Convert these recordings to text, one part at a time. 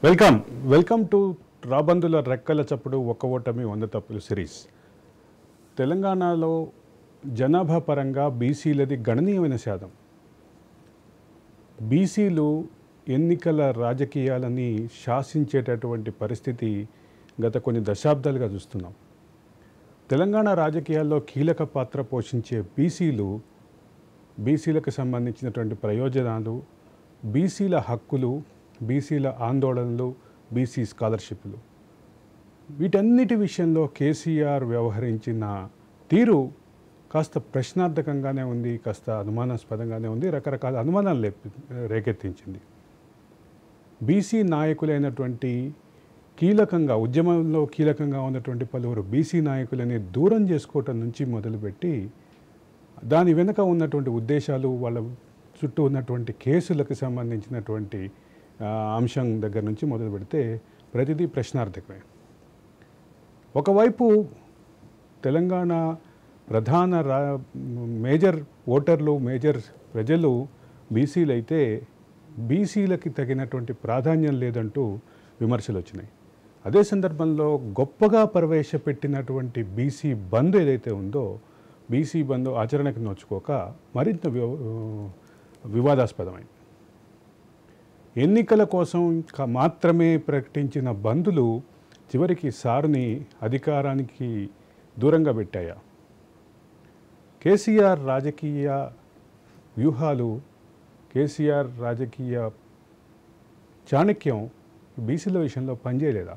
Welcome welcome to రాబందుల రెక్కల చప్పుడు ఒక్క ఓటమి 100 తప్పులు సిరీస్. తెలంగాణలో జనాభా పరంగా బీసీలది గణనీయమైన శాతం. బీసీలు ఎన్నికల రాజకీయాలని శాసించేటటువంటి పరిస్థితి గత కొన్ని దశాబ్దాలుగా చూస్తున్నాం. తెలంగాణ రాజకీయాల్లో కీలక పాత్ర పోషించే బీసీలకు సంబంధించినటువంటి ప్రయోజనాలు, బీసీల హక్కులు, బీసీల ఆందోళనలు, బీసీ స్కాలర్షిప్లు, వీటన్నిటి విషయంలో కేసీఆర్ వ్యవహరించిన తీరు కాస్త ప్రశ్నార్థకంగానే ఉంది, కాస్త అనుమానాస్పదంగానే ఉంది, రకరకాల అనుమానాలు రేకెత్తించింది. బీసీ నాయకులైనటువంటి ఉద్యమంలో కీలకంగా ఉన్నటువంటి పలువురు బీసీ నాయకులని దూరం చేసుకోవటం నుంచి మొదలుపెట్టి దాని వెనుక ఉన్నటువంటి ఉద్దేశాలు, వాళ్ళ చుట్టూ ఉన్నటువంటి కేసులకు సంబంధించినటువంటి అంశం దగ్గర నుంచి మొదలు పెడితే ప్రతిదీ ప్రశ్నార్థకమే. ఒకవైపు తెలంగాణ ప్రధాన మేజర్ ఓటర్లు, మేజర్ ప్రజలు బీసీలు అయితే బీసీలకి తగినటువంటి ప్రాధాన్యం లేదంటూ విమర్శలు వచ్చినాయి. అదే సందర్భంలో గొప్పగా ప్రవేశపెట్టినటువంటి బీసీ బంద్ ఏదైతే ఉందో, బీసీ బంద్ ఆచరణకు నోచుకోక మరింత వివాదాస్పదమైంది. ఎన్నికల కోసం మాత్రమే ప్రకటించిన బందులు చివరికి సారుని అధికారానికి దూరంగా పెట్టాయా? కేసీఆర్ రాజకీయ వ్యూహాలు, కేసీఆర్ రాజకీయ చాణక్యం బీసీల విషయంలో పనిచేయలేదా?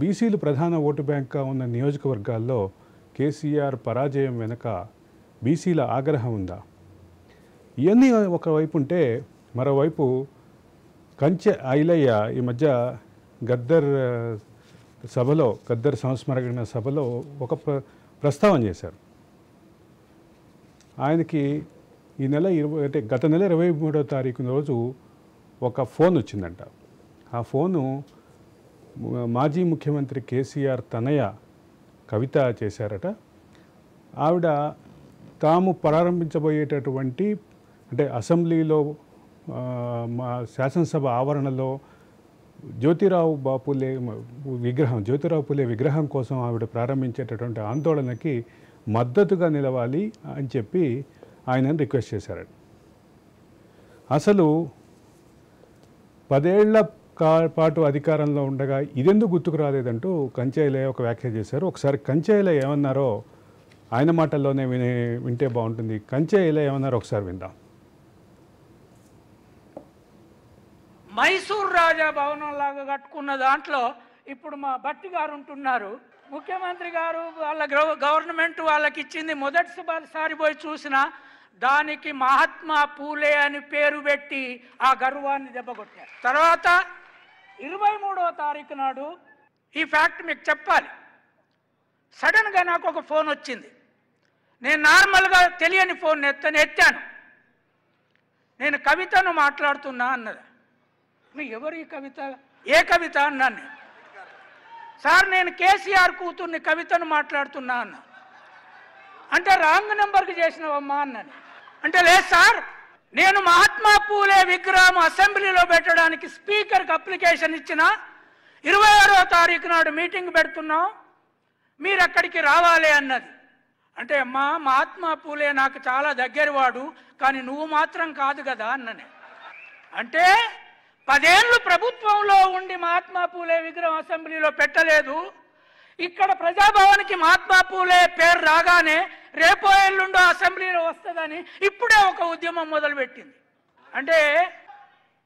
బీసీలు ప్రధాన ఓటు బ్యాంక్గా ఉన్న నియోజకవర్గాల్లో కేసీఆర్ పరాజయం వెనుక బీసీల ఆగ్రహం ఉందా? ఇవన్నీ ఒకవైపు ఉంటే, మరోవైపు కంచె ఐలయ్య ఈ మధ్య గద్దర్ సంస్మరణ సభలో ఒక ప్రస్తావన చేశారు. ఆయనకి గత నెల 23వ తారీఖు రోజు ఒక ఫోన్ వచ్చిందంట. ఆ ఫోను మాజీ ముఖ్యమంత్రి కేసీఆర్ తనయ కవిత చేశారట. ఆవిడ తాము ప్రారంభించబోయేటటువంటి, అంటే అసెంబ్లీలో మా శాసనసభ ఆవరణలో జ్యోతిరావు పూలే విగ్రహం కోసం ఆవిడ ప్రారంభించేటటువంటి ఆందోళనకి మద్దతుగా నిలవాలి అని చెప్పి ఆయనను రిక్వెస్ట్ చేశారట. అసలు 10 ఏళ్ల పాటు అధికారంలో ఉండగా ఇదెందుకు గుర్తుకు రాలేదంటూ కంచెయ్యలయ్య ఒక వ్యాఖ్య చేశారు. ఒకసారి కంచెయ్యలయ్య ఏమన్నారో ఆయన మాటల్లోనే వింటే బాగుంటుంది. కంచెయ్యలయ్య ఏమన్నారో ఒకసారి విందాం. మైసూర్ రాజా భవనం లాగా కట్టుకున్న దాంట్లో ఇప్పుడు మా భట్టి గారు ఉంటున్నారు. ముఖ్యమంత్రి గారు వాళ్ళ గవర్నమెంట్ వాళ్ళకి ఇచ్చింది. మొదటిసారి పోయి చూసిన దానికి మహాత్మా పూలే అని పేరు పెట్టి ఆ గర్వాన్ని దెబ్బకొట్టారు. తర్వాత 23వ తారీఖు నాడు ఈ ఫ్యాక్ట్ మీకు చెప్పాలి. సడన్గా నాకు ఒక ఫోన్ వచ్చింది. నేను నార్మల్గా తెలియని ఫోన్ ఎత్తాను. నేను కవితను మాట్లాడుతున్నా అన్నది. ఎవరు ఈ కవిత? ఏ కవిత అన్నాను నేను. సార్ నేను కేసీఆర్ కూతుర్ని కవితను మాట్లాడుతున్నా అన్న. అంటే రాంగ్ నెంబర్కి చేసినవమ్మా అన్నాను. అంటే లేదు సార్, నేను మహాత్మా పూలే విగ్రహం అసెంబ్లీలో పెట్టడానికి స్పీకర్కి అప్లికేషన్ ఇచ్చిన 26వ తారీఖు నాడు మీటింగ్ పెడుతున్నాం, మీరు అక్కడికి రావాలి అన్నది. అంటే అమ్మా, మహాత్మా పూలే నాకు చాలా దగ్గరవాడు, కానీ నువ్వు మాత్రం కాదు కదా అన్ననే. అంటే 10 ఏళ్ళు ప్రభుత్వంలో ఉండి మహాత్మా పూలే విగ్రహం అసెంబ్లీలో పెట్టలేదు. ఇక్కడ ప్రజాభవన్కి మహాత్మా పూలే పేరు రాగానే రేపో ఎల్లుండో అసెంబ్లీలో వస్తుందని ఇప్పుడే ఒక ఉద్యమం మొదలుపెట్టింది. అంటే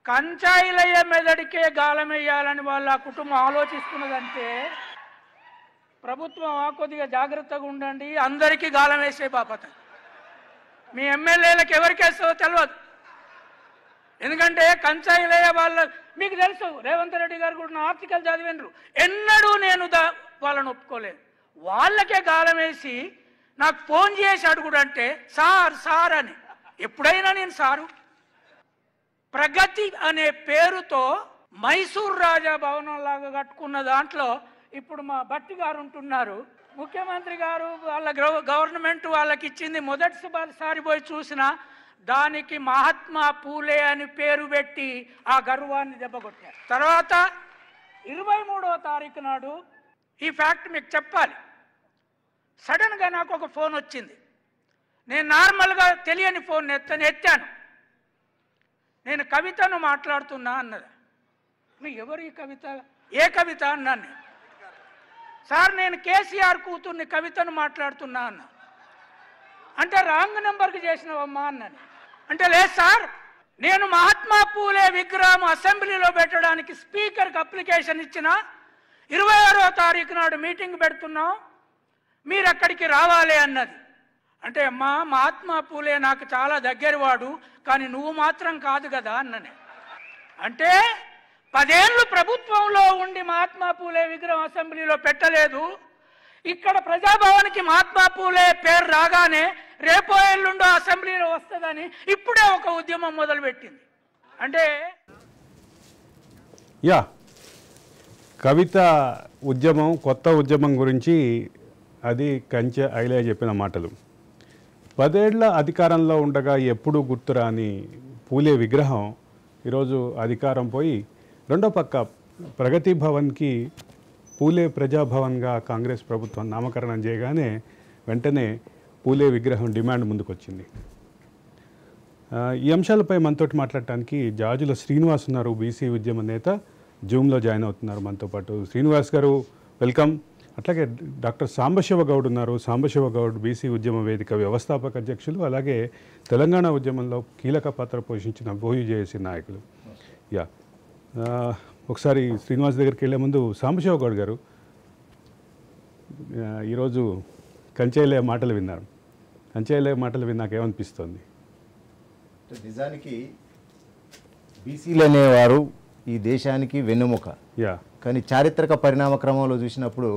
కంచాయిలయ్య మెదడికే గాలం వేయాలని వాళ్ళ కుటుంబం ఆలోచిస్తున్నదంటే, ప్రభుత్వం కొద్దిగా జాగ్రత్తగా ఉండండి, అందరికీ గాలం వేసే బాపత. మీ ఎమ్మెల్యేలకు ఎవరికేసో తెలియదు. ఎందుకంటే కంచాయిలయ్య మీకు తెలుసు, రేవంత్ రెడ్డి గారు కూడా ఆర్టికల్ చదివినరు. ఎన్నడూ నేను వాళ్ళని ఒప్పుకోలేదు. వాళ్ళకే గాలం వేసి నాకు ఫోన్ చేసి అడుగుడంటే సార్ అని. ఎప్పుడైనా నేను సారు. ప్రగతి అనే పేరుతో మైసూర్ రాజా భవనం లాగా కట్టుకున్న దాంట్లో ఇప్పుడు మా భట్టి గారు ఉంటున్నారు. ముఖ్యమంత్రి గారు వాళ్ళ గవర్నమెంట్ వాళ్ళకి ఇచ్చింది. మొదటిసారి పోయి చూసిన దానికి మహాత్మా పూలే అని పేరు పెట్టి ఆ గర్వాన్ని దెబ్బకొట్టారు. తర్వాత 23వ తారీఖు నాడు ఈ ఫ్యాక్ట్ మీకు చెప్పాలి. సడన్గా నాకు ఒక ఫోన్ వచ్చింది. నేను నార్మల్గా తెలియని ఫోన్ ఎత్తాను. నేను కవితను మాట్లాడుతున్నా అన్నది. ఎవరు ఈ కవిత? ఏ కవిత అన్నాను నేను. సార్ నేను కేసీఆర్ కూతుర్ని కవితను మాట్లాడుతున్నా అన్న. అంటే రాంగ్ నెంబర్కి చేసినవమ్మా అన్నాను. అంటే లేదు సార్, నేను మహాత్మా పూలే విగ్రహం అసెంబ్లీలో పెట్టడానికి స్పీకర్కి అప్లికేషన్ ఇచ్చిన 26వ తారీఖు నాడు మీటింగ్ పెడుతున్నాం, మీరు అక్కడికి రావాలి అన్నది. అంటే అమ్మా మహాత్మా పూలే నాకు చాలా దగ్గరవాడు, కానీ నువ్వు మాత్రం కాదు కదా అన్ననే. అంటే 10 ఏళ్ళు ప్రభుత్వంలో ఉండి మహాత్మా పూలే విగ్రహం అసెంబ్లీలో పెట్టలేదు. ఇక్కడ ప్రజాభవన్కి మహాత్మా పూలే పేరు రాగానే రేపో ఎల్లుండో అసెంబ్లీలో వస్తుందని ఇప్పుడే ఒక ఉద్యమం మొదలుపెట్టింది. అంటే యా కవిత ఉద్యమం, కొత్త ఉద్యమం గురించి అది కంచె ఐలే చెప్పిన మాటలు. 10 ఏళ్ల అధికారంలో ఉండగా ఎప్పుడు గుర్తురాని పూలే విగ్రహం ఈరోజు అధికారం పోయి రెండో పక్క ప్రగతి భవన్కి పూలే ప్రజాభవన్గా కాంగ్రెస్ ప్రభుత్వం నామకరణం చేయగానే వెంటనే పూలే విగ్రహం డిమాండ్ ముందుకొచ్చింది. ఈ అంశాలపై మనతోటి మాట్లాడటానికి జాజుల శ్రీనివాస్ ఉన్నారు, బీసీ ఉద్యమ నేత, జూమ్లో జాయిన్ అవుతున్నారు మనతో పాటు. శ్రీనివాస్ గారు వెల్కమ్. అట్లాగే డాక్టర్ సాంబశివ గౌడ్ ఉన్నారు. సాంబశివ గౌడ్ బీసీ ఉద్యమ వేదిక వ్యవస్థాపక అధ్యక్షులు, అలాగే తెలంగాణ ఉద్యమంలో కీలక పాత్ర పోషించిన బోయుజేఏసీ నాయకులు. యా ఒకసారి శ్రీనివాస్ దగ్గరికి వెళ్ళే ముందు సాంబశివ గౌడ్ గారు, ఈరోజు కంచెలే మాటలు విన్నారు. కంచెలే మాటలు విన్నాక ఏమనిపిస్తుంది? నిజానికి బీసీలు అనేవారు ఈ దేశానికి వెన్నెముక. యా కానీ చారిత్రక పరిణామ క్రమంలో చూసినప్పుడు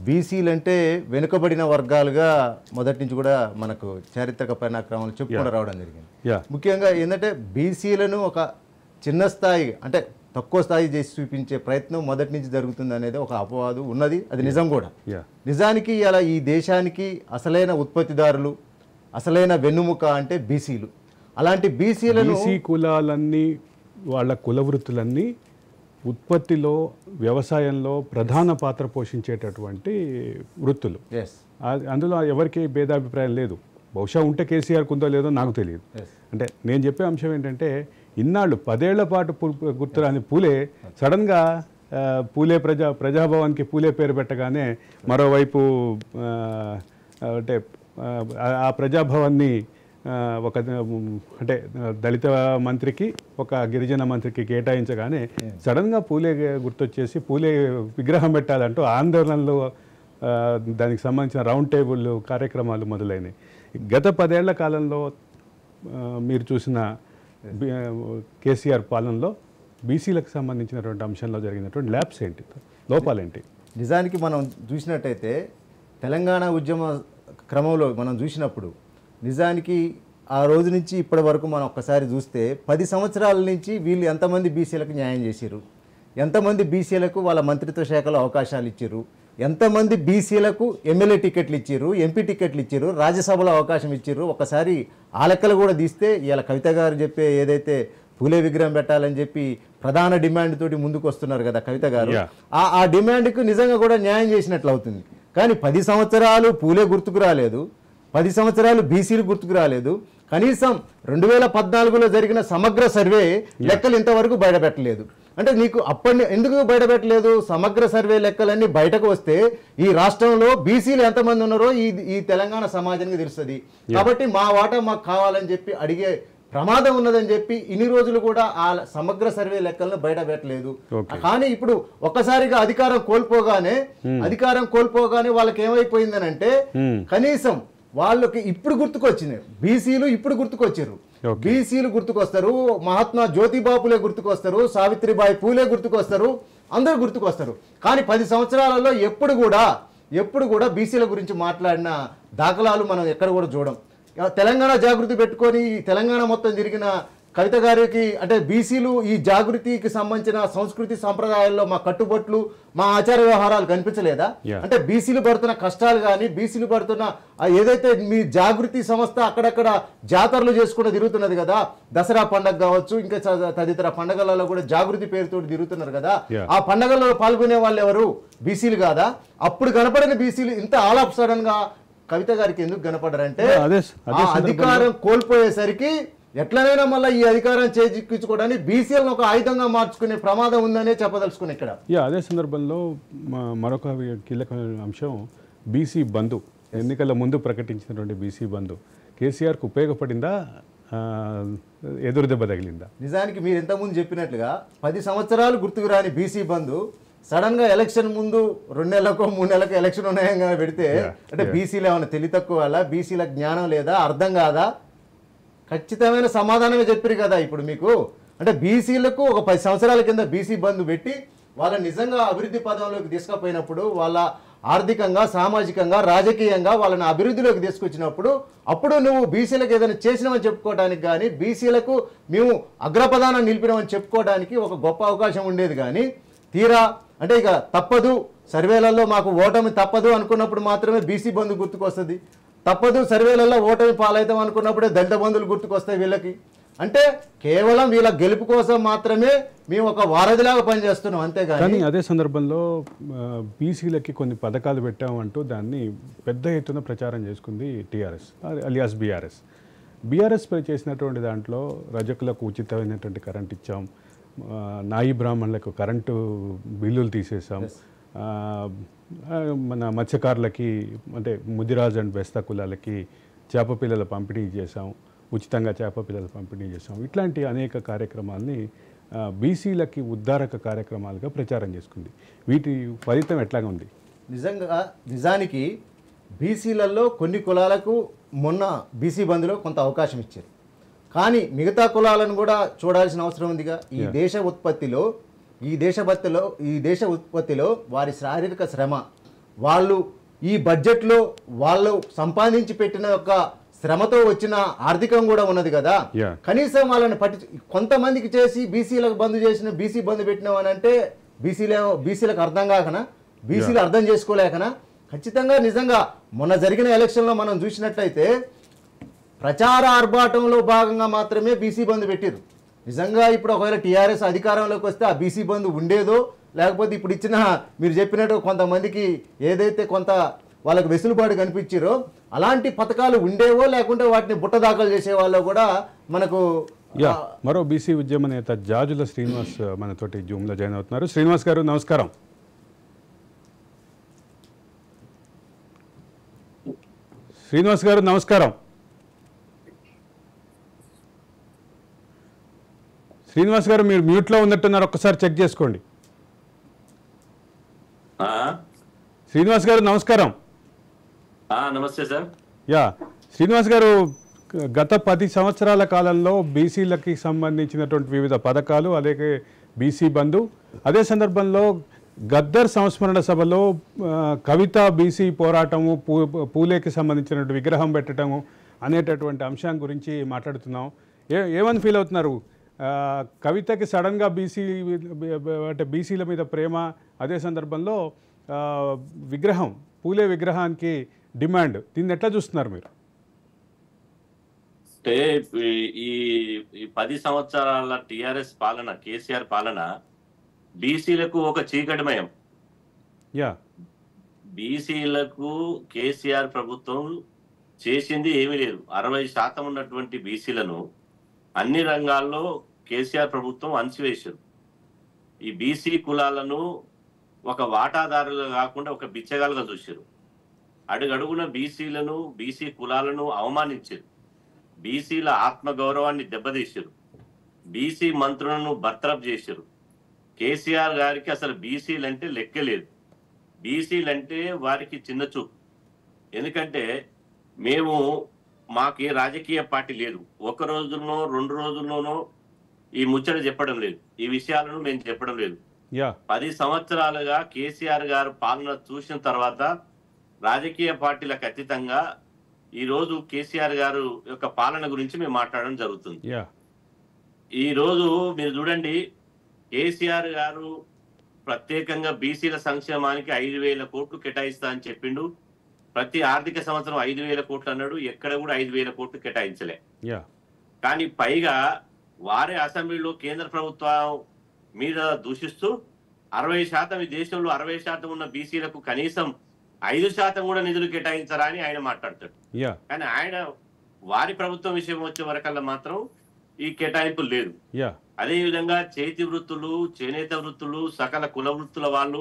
బీసీలు అంటే వెనుకబడిన వర్గాలుగా మొదటి నుంచి కూడా మనకు చారిత్రక పరిణామ క్రమంలో చెప్పుకుంటూ రావడం జరిగింది. ముఖ్యంగా ఏంటంటే బీసీలను ఒక చిన్న స్థాయి అంటే తక్కువ స్థాయి చేసి చూపించే ప్రయత్నం మొదటి నుంచి జరుగుతుంది అనేది ఒక అపవాదు ఉన్నది. అది నిజం కూడా. నిజానికి ఇలా ఈ దేశానికి అసలైన ఉత్పత్తిదారులు, అసలైన వెన్నుముక అంటే బీసీలు. అలాంటి బీసీలను బీసీ కులాలన్నీ, వాళ్ళ కుల వృత్తులన్నీ ఉత్పత్తిలో, వ్యవసాయంలో ప్రధాన పాత్ర పోషించేటటువంటి వృత్తులు. అందులో ఎవరికి భేదాభిప్రాయం లేదు. బహుశా ఉంటే కేసీఆర్కి ఉందో లేదో నాకు తెలియదు. అంటే నేను చెప్పే అంశం ఏంటంటే, ఇన్నాళ్ళు 10 ఏళ్ల పాటు గుర్తురాని పూలే సడన్గా పూలే ప్రజాభవన్కి పూలే పేరు పెట్టగానే మరోవైపు అంటే ఆ ప్రజాభవన్ని ఒక అంటే దళిత మంత్రికి, ఒక గిరిజన మంత్రికి కేటాయించగానే సడన్గా పూలే గుర్తొచ్చేసి పూలే విగ్రహం పెట్టాలంటూ ఆందోళనలు, దానికి సంబంధించిన రౌండ్ టేబుల్ కార్యక్రమాలు మొదలైనవి. గత 10 ఏళ్ల కాలంలో మీరు చూసిన కేసీఆర్ పాలనలో బీసీలకు సంబంధించినటువంటి అంశంలో జరిగినటువంటి ల్యాబ్స్ ఏంటి, లోపాలేంటి? నిజానికి మనం చూసినట్టయితే తెలంగాణ ఉద్యమ క్రమంలో మనం చూసినప్పుడు నిజానికి ఆ రోజు నుంచి ఇప్పటి వరకు మనం ఒక్కసారి చూస్తే 10 సంవత్సరాల నుంచి వీళ్ళు ఎంతమంది బీసీలకు న్యాయం చేశారు, ఎంతమంది బీసీలకు వాళ్ళ మంత్రిత్వ శాఖలో అవకాశాలు ఇచ్చారు, ఎంతమంది బీసీలకు ఎమ్మెల్యే టికెట్లు ఇచ్చారు, ఎంపీ టికెట్లు ఇచ్చారు, రాజ్యసభలో అవకాశం ఇచ్చారు. ఒకసారి ఆ లెక్కలు కూడా తీస్తే ఇలా కవిత గారు చెప్పే ఏదైతే పూలే విగ్రహం పెట్టాలని చెప్పి ప్రధాన డిమాండ్ తోటి ముందుకు వస్తున్నారు కదా కవిత గారు, ఆ డిమాండ్కు నిజంగా కూడా న్యాయం చేసినట్లు అవుతుంది. కానీ 10 సంవత్సరాలు పూలే గుర్తుకు రాలేదు, 10 సంవత్సరాలు బీసీలు గుర్తుకు రాలేదు. కనీసం 2014లో జరిగిన సమగ్ర సర్వే లెక్కలు ఇంతవరకు బయటపెట్టలేదు. అంటే నీకు అప్పటి ఎందుకు బయటపెట్టలేదు? సమగ్ర సర్వే లెక్కలన్నీ బయటకు వస్తే ఈ రాష్ట్రంలో బీసీలు ఎంతమంది ఉన్నారో ఈ తెలంగాణ సమాజానికి తెలుస్తుంది. కాబట్టి మా వాటా మాకు కావాలని చెప్పి అడిగే ప్రమాదం ఉన్నదని చెప్పి ఇన్ని రోజులు కూడా ఆ సమగ్ర సర్వే లెక్కలను బయట పెట్టలేదు. కానీ ఇప్పుడు ఒక్కసారిగా అధికారం కోల్పోగానే వాళ్ళకి ఏమైపోయిందని అంటే కనీసం వాళ్ళకి ఇప్పుడు గుర్తుకొచ్చింది. బీసీలు ఇప్పుడు గుర్తుకొచ్చారు. బీసీలు గుర్తుకొస్తారు, మహాత్మా జ్యోతిబా పూలే గుర్తుకొస్తారు, సావిత్రిబాయి పూలే గుర్తుకొస్తారు, అందరూ గుర్తుకొస్తారు. కానీ 10 సంవత్సరాలలో ఎప్పుడు కూడా బీసీల గురించి మాట్లాడిన దాఖలాలు మనం ఎక్కడ కూడా చూడం. తెలంగాణ జాగృతి పెట్టుకొని తెలంగాణ మొత్తం తిరిగిన కవిత గారికి అంటే బీసీలు ఈ జాగృతికి సంబంధించిన సంస్కృతి సంప్రదాయాల్లో మా కట్టుబట్లు మా ఆచార వ్యవహారాలు కనిపించలేదా? అంటే బీసీలు పడుతున్న కష్టాలు కానీ బీసీలు పడుతున్న ఏదైతే మీ జాగృతి సంస్థ అక్కడక్కడ జాతరలు చేసుకుంటూ తిరుగుతున్నది కదా, దసరా పండుగ కావచ్చు ఇంకా తదితర పండుగలలో కూడా జాగృతి పేరుతో తిరుగుతున్నారు కదా, ఆ పండుగలలో పాల్గొనే వాళ్ళు ఎవరు? బీసీలు కాదా? అప్పుడు కనపడిన బీసీలు ఇంత ఆల్ ఆఫ్ సడన్ గా కవిత గారికి ఎందుకు కనపడారంటే అధికారం కోల్పోయేసరికి ఎట్లనైనా మళ్ళీ ఈ అధికారం చేజిక్కించుకోవడానికి బీసీలను ఒక ఆయుధంగా మార్చుకునే ప్రమాదం ఉందనే చెప్పదలుచుకుని ఇక్కడ. అదే సందర్భంలో మరొక కీలక అంశం బీసీ బంధు, ఎన్నికల ముందు ప్రకటించినటువంటి బీసీ బంధు కేసీఆర్కు ఉపయోగపడిందా, ఎదురు దెబ్బ తగిలిందా? నిజానికి మీరు ఇంతకుముందు చెప్పినట్లుగా 10 సంవత్సరాలు గుర్తుకు రాని బీసీ బంధు సడన్ గా ఎలక్షన్ ముందు 2 నెలలకో 3 నెలలకు ఎలక్షన్ ఉన్నాయంగా పెడితే అంటే బీసీలు ఏమైనా తెలివి తక్కువ వల్ల, బీసీల జ్ఞానం లేదా, అర్థం కాదా? ఖచ్చితమైన సమాధానమే చెప్పారు కదా ఇప్పుడు మీకు. అంటే బీసీలకు ఒక 10 సంవత్సరాల కింద బీసీ బంధు పెట్టి వాళ్ళ నిజంగా అభివృద్ధి పదంలోకి తీసుకుపోయినప్పుడు, వాళ్ళ ఆర్థికంగా సామాజికంగా రాజకీయంగా వాళ్ళని అభివృద్ధిలోకి తీసుకొచ్చినప్పుడు అప్పుడు నువ్వు బీసీలకు ఏదైనా చేసినామని చెప్పుకోవడానికి కానీ బీసీలకు మేము అగ్రపదానం నిలిపినామని చెప్పుకోవడానికి ఒక గొప్ప అవకాశం ఉండేది. కానీ తీరా అంటే ఇక తప్పదు సర్వేలలో మాకు ఓటమి తప్పదు అనుకున్నప్పుడు మాత్రమే బీసీ బంధు గుర్తుకొస్తుంది, తప్పదు సర్వేలలో ఓటమి పాలవుతాం అనుకున్నప్పుడే దళిత బంధువులు గుర్తుకొస్తాయి వీళ్ళకి. అంటే కేవలం వీళ్ళ గెలుపు కోసం మాత్రమే మేము ఒక వారధిలాగా పనిచేస్తున్నాం అంతేగాని. కానీ అదే సందర్భంలో బీసీలకి కొన్ని పథకాలు పెట్టామంటూ దాన్ని పెద్ద ఎత్తున ప్రచారం చేసుకుంది టీఆర్ఎస్ అలియాస్ బీఆర్ఎస్ పై చేసినటువంటి దాంట్లో రజకులకు ఉచితమైనటువంటి కరెంట్ ఇచ్చాం, నాయి బ్రాహ్మణులకు కరెంటు బిల్లులు తీసేసాం, మన మత్స్యకారులకి అంటే ముదిరాజ్ అండ్ బెస్తా కులాలకి చేప పిల్లల పంపిణీ చేసాం, ఉచితంగా చేప పిల్లల పంపిణీ చేసాం. ఇట్లాంటి అనేక కార్యక్రమాల్ని బీసీలకి ఉద్ధారక కార్యక్రమాలుగా ప్రచారం చేసుకుంది. వీటి ఫలితం ఎట్లాగా ఉంది? నిజానికి బీసీలలో కొన్ని కులాలకు మొన్న బీసీ బంధులో కొంత అవకాశం ఇచ్చారు, కానీ మిగతా కులాలను కూడా చూడాల్సిన అవసరం ఉందిగా. ఈ దేశ ఉత్పత్తిలో వారి శారీరక శ్రమ, వాళ్ళు ఈ బడ్జెట్లో వాళ్ళు సంపాదించి పెట్టిన యొక్క శ్రమతో వచ్చిన ఆర్థికం కూడా ఉన్నది కదా. కనీసం వాళ్ళని కొంతమందికి చేసి బీసీలకు బంధు చేసిన బీసీ బంధు పెట్టినామని అంటే బీసీలకు అర్థం కాకనా, బీసీలు అర్థం చేసుకోలేకనా? ఖచ్చితంగా నిజంగా మొన్న జరిగిన ఎలక్షన్లో మనం చూసినట్లయితే ప్రచార ఆర్భాటంలో భాగంగా మాత్రమే బీసీ బంధు పెట్టారు. నిజంగా ఇప్పుడు ఒకవేళ టీఆర్ఎస్ అధికారంలోకి వస్తే ఆ బీసీ బంధు ఉండేదో, లేకపోతే ఇప్పుడు ఇచ్చిన మీరు చెప్పినట్టు కొంతమందికి ఏదైతే కొంత వాళ్ళకి వెసులుబాటు కనిపించారో అలాంటి పథకాలు ఉండేవో, లేకుంటే వాటిని బుట్ట దాఖలు చేసే వాళ్ళు కూడా మనకు. మరో బీసీ ఉద్యమ నేత జాజుల శ్రీనివాస్ మనతోటి జూమ్లో జాయిన్ అవుతున్నారు. శ్రీనివాస్ గారు నమస్కారం. శ్రీనివాస్ గారు నమస్కారం. శ్రీనివాస్ గారు మీరు మ్యూట్లో ఉన్నట్టున్నారు, ఒక్కసారి చెక్ చేసుకోండి. శ్రీనివాస్ గారు నమస్కారం. నమస్తే సార్. శ్రీనివాస్ గారు, గత 10 సంవత్సరాల కాలంలో బీసీలకి సంబంధించినటువంటి వివిధ పథకాలు, అలాగే బీసీ బంధు, అదే సందర్భంలో గద్దర్ సంస్మరణ సభలో కవిత బీసీ పోరాటము, పూలేకి సంబంధించినటువంటి విగ్రహం పెట్టడము అనేటటువంటి అంశం గురించి మాట్లాడుతున్నాం. ఏమని ఫీల్ అవుతున్నారు? కవితకి సడన్గా అంటే బీసీల మీద ప్రేమ, అదే సందర్భంలో విగ్రహం, పూలే విగ్రహానికి డిమాండ్, దీన్ని ఎట్లా చూస్తున్నారు మీరు? అంటే ఈ 10 సంవత్సరాల టిఆర్ఎస్ పాలన, కేసీఆర్ పాలన బీసీలకు ఒక చీకటిమయం. బీసీలకు కేసీఆర్ ప్రభుత్వం చేసింది ఏమీ లేదు. 60% ఉన్నటువంటి బీసీలను అన్ని రంగాల్లో కేసీఆర్ ప్రభుత్వం అణచివేశారు. ఈ బీసీ కులాలను ఒక వాటాదారులుగా కాకుండా ఒక బిచ్చగాలుగా చూశారు. అడుగడుగున బీసీలను, బీసీ కులాలను అవమానించారు. బీసీల ఆత్మగౌరవాన్ని దెబ్బతీశారు. బీసీ మంత్రులను బర్తరఫ్ చేశారు. కేసీఆర్ గారికి అసలు బీసీలంటే లెక్కలేదు. బీసీలంటే వారికి చిన్న చూపు. ఎందుకంటే మాకు ఏ రాజకీయ పార్టీ లేదు, 1 రోజులోనో 2 రోజుల్లోనో ఈ ముచ్చట చెప్పడం లేదు, ఈ విషయాలను మేము చెప్పడం లేదు. 10 సంవత్సరాలుగా కేసీఆర్ గారు పాలన చూసిన తర్వాత రాజకీయ పార్టీలకు అతీతంగా ఈ రోజు కేసీఆర్ గారు యొక్క పాలన గురించి మేము మాట్లాడడం జరుగుతుంది. ఈ రోజు మీరు చూడండి, కేసీఆర్ గారు ప్రత్యేకంగా బీసీల సంక్షేమానికి 5,000 కోట్లు కేటాయిస్తా అని చెప్పిండు. ప్రతి ఆర్థిక సంవత్సరం 5,000 కోట్లు అన్నాడు. ఎక్కడ కూడా 5,000 కోట్లు కేటాయించలే. కానీ పైగా వారే అసెంబ్లీలో కేంద్ర ప్రభుత్వం మీద దూషిస్తూ 60% ఈ దేశంలో 60% ఉన్న బీసీలకు కనీసం 5% కూడా నిధులు కేటాయించరా అని ఆయన మాట్లాడతాడు. కానీ ఆయన వారి ప్రభుత్వం విషయం వచ్చే వరకల్లా మాత్రం ఈ కేటాయింపులు లేదు. అదే విధంగా చేతి వృత్తులు, చేనేత వృత్తులు, సకల కుల వృత్తుల వాళ్ళు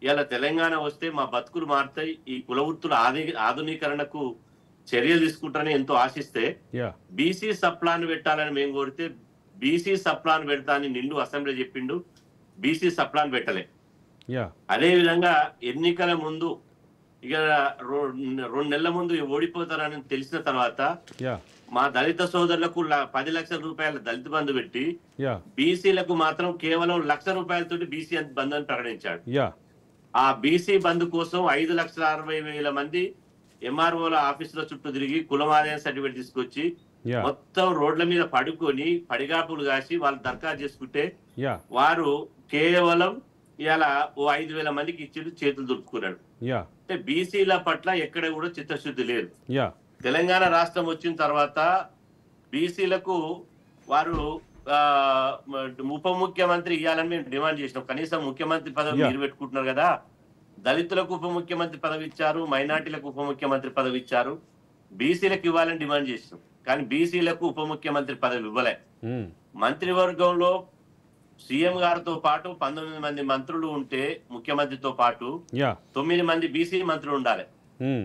ఇలా తెలంగాణ వస్తే మా బతుకులు మారుతాయి, ఈ కుల వృత్తుల ఆధునీకరణకు చర్యలు తీసుకుంటారని ఎంతో ఆశిస్తే బీసీ సప్లాన్ పెట్టాలని మేము కోరితే బీసీ సప్లాన్ పెడతా అని నిండు అసెంబ్లీ చెప్పిండు. బీసీ సప్లాన్ పెట్టలే. అదే విధంగా ఎన్నికల ముందు ఇక 2 నెలల ముందు ఓడిపోతారని తెలిసిన తర్వాత మా దళిత సోదరులకు 10 లక్షల రూపాయల దళిత బంధు పెట్టి బీసీలకు మాత్రం కేవలం 1,00,000 రూపాయలతోటి బీసీ బంధు అని ప్రకటించాడు. ఆ బీసీ బంధు కోసం 5,60,000 మంది ఎంఆర్ఓల ఆఫీసుల చుట్టూ తిరిగి కులమాదాయ సర్టిఫికేట్ తీసుకొచ్చి మొత్తం రోడ్ల మీద పడుకొని పడిగాపులు కాసి వాళ్ళు దరఖాస్తు చేసుకుంటే వారు కేవలం ఇలా 5,000 మందికి ఇచ్చి చేతులు దులుపుకున్నాడు. అంటే బీసీల పట్ల ఎక్కడ కూడా చిత్తశుద్ధి లేదు. తెలంగాణ రాష్ట్రం వచ్చిన తర్వాత బీసీలకు వారు ఉప ముఖ్యమంత్రి ఇవ్వాలని మేము డిమాండ్ చేసినాం. కనీసం ముఖ్యమంత్రి పదవి మీరు పెట్టుకుంటున్నారు కదా, దళితులకు ఉప ముఖ్యమంత్రి పదవి ఇచ్చారు, మైనార్టీలకు ఉప ముఖ్యమంత్రి పదవి ఇచ్చారు, బీసీలకు ఇవ్వాలని డిమాండ్ చేసినాం. కానీ బీసీలకు ఉప ముఖ్యమంత్రి పదవి ఇవ్వలే. మంత్రివర్గంలో సీఎం గారితో పాటు 19 మంది మంత్రులు ఉంటే ముఖ్యమంత్రితో పాటు 9 మంది బీసీ మంత్రులు ఉండాలి.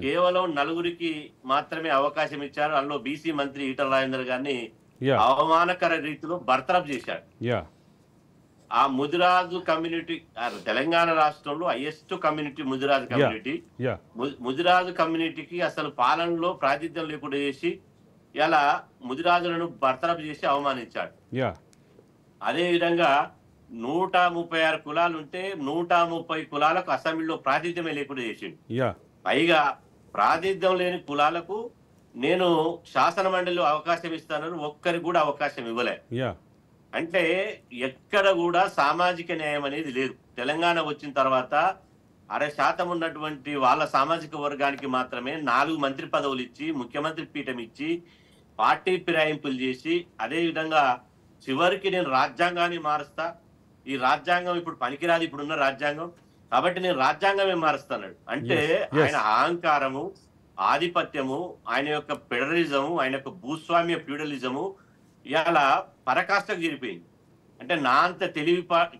కేవలం 4 మాత్రమే అవకాశం ఇచ్చారు. అందులో బీసీ మంత్రి ఈటల రాజేందర్ గారిని అవమానకర రీతిలో బర్తరఫ్ చేశాడు. ఆ ముదిరాజు కమ్యూనిటీ తెలంగాణ రాష్ట్రంలో highest community Mudiraj community. Mudiraj కమ్యూనిటీకి అసలు పాలనలో ప్రాతినిధ్యం లేకుండా చేసి ఇలా ముదిరాజులను బర్తరఫ్ చేసి అవమానించాడు. అదే విధంగా 136 కులాలు ఉంటే 130 కులాలకు అసెంబ్లీలో ప్రాతినిధ్యమే లేకుండా చేసిండు. పైగా ప్రాతినిధ్యం లేని కులాలకు నేను శాసన మండలిలో అవకాశం ఇస్తానని ఒక్కరికి కూడా అవకాశం ఇవ్వలే. అంటే ఎక్కడ కూడా సామాజిక న్యాయం అనేది లేదు. తెలంగాణ వచ్చిన తర్వాత 60% ఉన్నటువంటి వాళ్ళ సామాజిక వర్గానికి మాత్రమే 4 మంత్రి పదవులు ఇచ్చి, ముఖ్యమంత్రి పీఠం ఇచ్చి, పార్టీ ఫిరాయింపులు చేసి, అదే విధంగా చివరికి నేను రాజ్యాంగాన్ని మారుస్తా, ఈ రాజ్యాంగం ఇప్పుడు పనికిరాదు ఇప్పుడున్న రాజ్యాంగం, కాబట్టి నేను రాజ్యాంగమే మారుస్తాడు. అంటే ఆయన అహంకారము, ఆధిపత్యము, ఆయన యొక్క ఫెడరలిజము, ఆయన యొక్క భూస్వామ్య ఫ్యూడలిజము ఇలా పరకాష్టకు చేరిపోయింది. అంటే నా అంత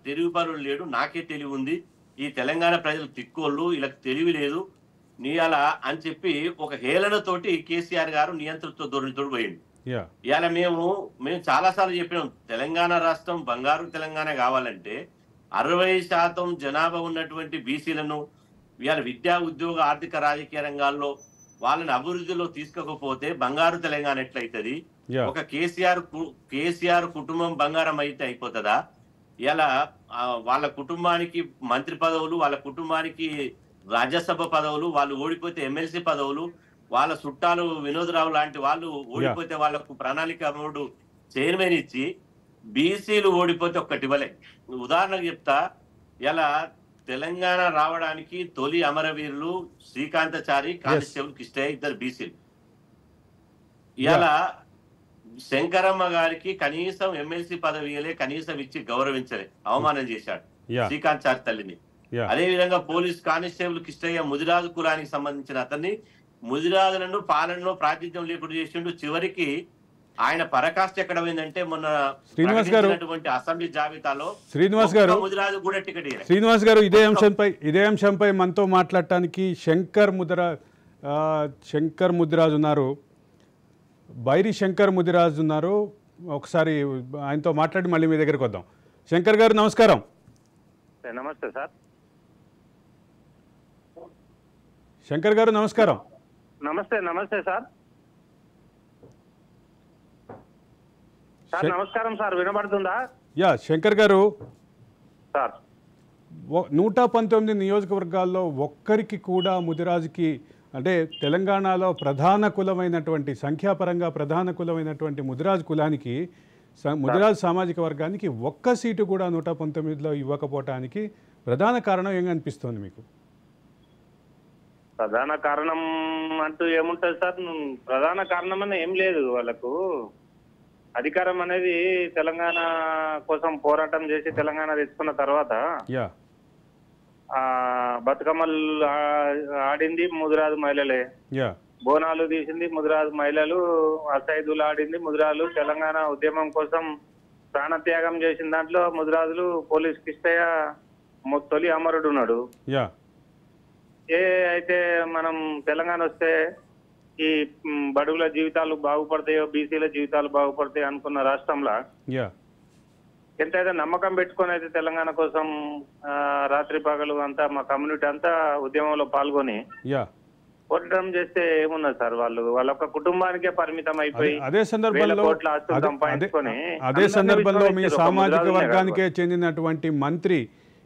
తెలివిపరులు లేడు, నాకే తెలివి ఉంది, ఈ తెలంగాణ ప్రజలు తిక్కోళ్ళు, వీళ్ళకి తెలివి లేదు నీ అలా అని చెప్పి ఒక హేళనతోటి కేసీఆర్ గారు నియంతృత్వ ధోరణితో పోయింది. ఇవాళ మేము చాలా సార్లు చెప్పినాం, తెలంగాణ రాష్ట్రం బంగారు తెలంగాణ కావాలంటే 60% జనాభా ఉన్నటువంటి బీసీలను ఇవాళ విద్యా, ఉద్యోగ, ఆర్థిక, రాజకీయ రంగాల్లో వాళ్ళని అభివృద్ధిలో తీసుకోకపోతే బంగారు తెలంగాణ ఎట్లయితది? ఒక కేసీఆర్ కుటుంబం బంగారం అయితే అయిపోతుందా? ఇలా వాళ్ళ కుటుంబానికి మంత్రి పదవులు, వాళ్ళ కుటుంబానికి రాజ్యసభ పదవులు, వాళ్ళు ఓడిపోతే ఎమ్మెల్సీ పదవులు, వాళ్ళ చుట్టాలు వినోదరావు లాంటి వాళ్ళు ఓడిపోతే వాళ్ళకు ప్రణాళిక అమౌంట్ చైర్మన్ ఇచ్చి బీసీలు ఓడిపోతే ఒక్కటి ఇవ్వలే. ఉదాహరణకు చెప్తా, ఇలా తెలంగాణ రావడానికి తొలి అమరవీరులు శ్రీకాంతచారి, కానిస్టేబుల్ కిష్టయ్య, 2 బీసీలు. ఇలా శంకరమ్మ గారికి కనీసం ఎమ్మెల్సీ పదవిలే కనీసం ఇచ్చి గౌరవించలే, అవమానం చేశాడు శ్రీకాంతచారి తల్లిని. అదే విధంగా పోలీస్ కానిస్టేబుల్ కిష్టయ్య ముదిరాజు కులానికి సంబంధించిన అతన్ని ముదిరాజులను పాలనలో ప్రాతినిధ్యం లేకుండా చేసిండు. చివరికి ఆయన పరకాష్ట ఎక్కడ పోయిందంటే మొన్న శ్రీనివాస్ గారు అసెంబ్లీ జాబితాలో శ్రీనివాస్ గారు ముదిరాజు కూడా టికెట్ శ్రీనివాస్ గారు ఇదే అంశంపై మనతో మాట్లాడటానికి శంకర్ ముదిరాజు ఉన్నారు, బైరి శంకర్ ముదిరాజు ఉన్నారు. ఒకసారి ఆయనతో మాట్లాడి మళ్ళీ మీ దగ్గరికి వద్దాం. శంకర్ గారు నమస్కారం. నమస్తే సార్. శంకర్ గారు నమస్కారం. నమస్తే సార్. నమస్కారం సార్, వినబడుతుందా? శంకర్ గారు సార్, 119 నియోజకవర్గాల్లో ఒక్కరికి కూడా ముదిరాజుకి అంటే తెలంగాణలో ప్రధాన కులమైనటువంటి సంఖ్యాపరంగా ప్రధాన కులమైనటువంటి ముదిరాజు కులానికి ముదిరాజ్ సామాజిక వర్గానికి ఒక్క సీటు కూడా 119లో ఇవ్వకపోవటానికి ప్రధాన కారణం ఏం అనిపిస్తోంది మీకు? ప్రధాన కారణం అంటూ ఏముంటుంది సార్? ప్రధాన కారణం అని ఏం లేదు. వాళ్ళకు అధికారం అనేది తెలంగాణ కోసం పోరాటం చేసి తెలంగాణ తెచ్చుకున్న తర్వాత బతుకమ్మలు ఆడింది ముదిరాజు మహిళలే, బోనాలు తీసింది ముదిరాజు మహిళలు, అసైదులు ఆడింది ముదిరాజులు. తెలంగాణ ఉద్యమం కోసం ప్రాణత్యాగం చేసిన దాంట్లో ముదిరాజులు. పోలీస్ కిష్టయ్య తొలి అమరుడు ఉన్నాడు. ఏ అయితే మనం తెలంగాణ వస్తే ఈ బడుగుల జీవితాలు బాగుపడతాయో, బీసీల జీవితాలు బాగుపడతాయి అనుకున్న రాష్ట్రంలో ఎంతైతే నమ్మకం పెట్టుకొని అయితే తెలంగాణ కోసం రాత్రి పగలు అంతా మా కమ్యూనిటీ అంతా ఉద్యమంలో పాల్గొని పోరాటం చేస్తే ఏమున్నది సార్? వాళ్ళ ఒక కుటుంబానికే పరిమితం అయిపోయి అదే సందర్భంలో మీ సామాజిక వర్గానికే చెందినటువంటి మంత్రి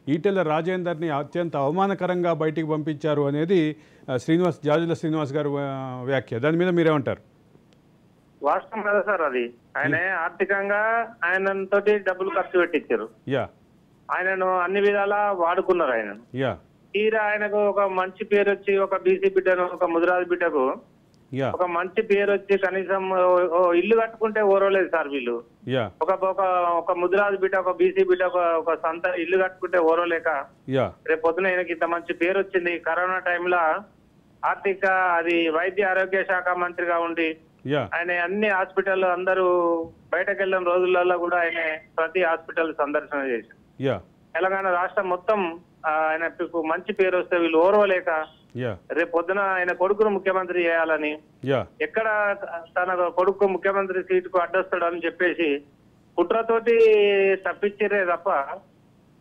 ఈటెల రాజేందర్ని అత్యంత అవమానకరంగా బయటికి పంపించారు అనేది జాజుల శ్రీనివాస్ గారు వ్యాఖ్య. దాని మీద మీరేమంటారు? వాస్తవం కదా సార్ అది. ఆయన ఆర్థికంగా ఆయన తోటి డబ్బులు ఖర్చు పెట్టించారు, ఆయనను అన్ని విధాలా వాడుకున్నారు. ఆయనను తీరా ఆయనకు ఒక మంచి పేరు వచ్చి, ఒక బీసీ బిడ్డను, ఒక ముదిరాజు బిడ్డకు ఒక మంచి పేరు వచ్చి కనీసం ఇల్లు కట్టుకుంటే ఓరలేదు సార్ వీళ్ళు. ఒక ముదిరాజు బిడ్డ, ఒక బీసీ బిడ్డ ఒక సొంత ఇల్లు కట్టుకుంటే ఓరలేక రేపు పొద్దున ఆయనకి ఇంత మంచి పేరు వచ్చింది. కరోనా టైంలో ఆర్థిక అది వైద్య ఆరోగ్య శాఖ మంత్రిగా ఉండి ఆయన అన్ని హాస్పిటల్ అందరూ బయటకు వెళ్ళిన రోజులలో కూడా ఆయన ప్రతి హాస్పిటల్ సందర్శన చేశారు. తెలంగాణ రాష్ట్రం మొత్తం ఆయనకు మంచి పేరు వస్తే వీళ్ళు ఓర్వలేక రేపు పొద్దున ఆయన కొడుకును ముఖ్యమంత్రి చేయాలని, ఎక్కడ తన కొడుకు ముఖ్యమంత్రి సీటుకు అడ్డొస్తాడు అని చెప్పేసి కుట్రతోటి తప్పించిరే తప్ప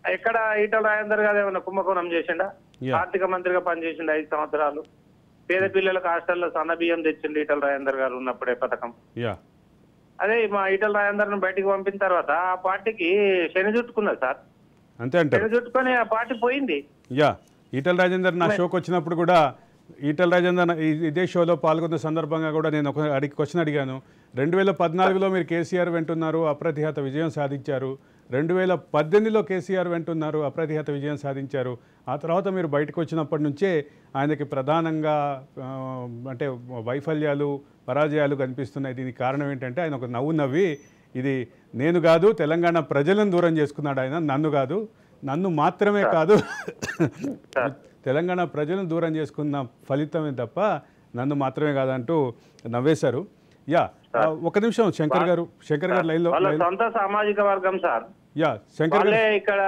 ఎక్కడ ఈటల రాజేందర్ గారు ఏమైనా కుంభకోణం చేసిండా? ఆర్థిక మంత్రిగా పనిచేసిండు 5 సంవత్సరాలు. పేద పిల్లలకు హాస్టల్లో సన్న బియ్యం తెచ్చిండు ఈటల రాజేందర్ గారు ఉన్నప్పుడే పథకం. అదే మా ఈటల రాజేందర్ ను బయటికి పంపిన తర్వాత ఆ పార్టీకి శని చుట్టుకున్నది సార్. శని చుట్టుకొని ఆ పార్టీ పోయింది. ఈటల రాజేందర్ నా షోకి వచ్చినప్పుడు కూడా ఈటల రాజేందర్ ఇదే షోలో పాల్గొన్న సందర్భంగా కూడా నేను ఒక క్వశ్చన్ అడిగాను. 2014లో మీరు కేసీఆర్ వెంటున్నారు, అప్రతిహత విజయం సాధించారు. 2018లో కేసీఆర్ వెంటున్నారు, అప్రతిహత విజయం సాధించారు. ఆ తర్వాత మీరు బయటకు వచ్చినప్పటి నుంచే ఆయనకి ప్రధానంగా అంటే వైఫల్యాలు, పరాజయాలు కనిపిస్తున్నాయి. దీనికి కారణం ఏంటంటే ఆయన ఒక నవ్వు నవ్వి ఇది నేను కాదు తెలంగాణ ప్రజలను దూరం చేసుకున్నాడు ఆయన, నన్ను కాదు, నన్ను మాత్రమే కాదు తెలంగాణ ప్రజలను దూరం చేసుకున్న ఫలితమే తప్ప నన్ను మాత్రమే కాదంటూ నవ్వేశారు. ఒక నిమిషం శంకర్ గారు లైన్లో. సొంత సామాజిక వర్గం సార్. శంకర్ ఇక్కడ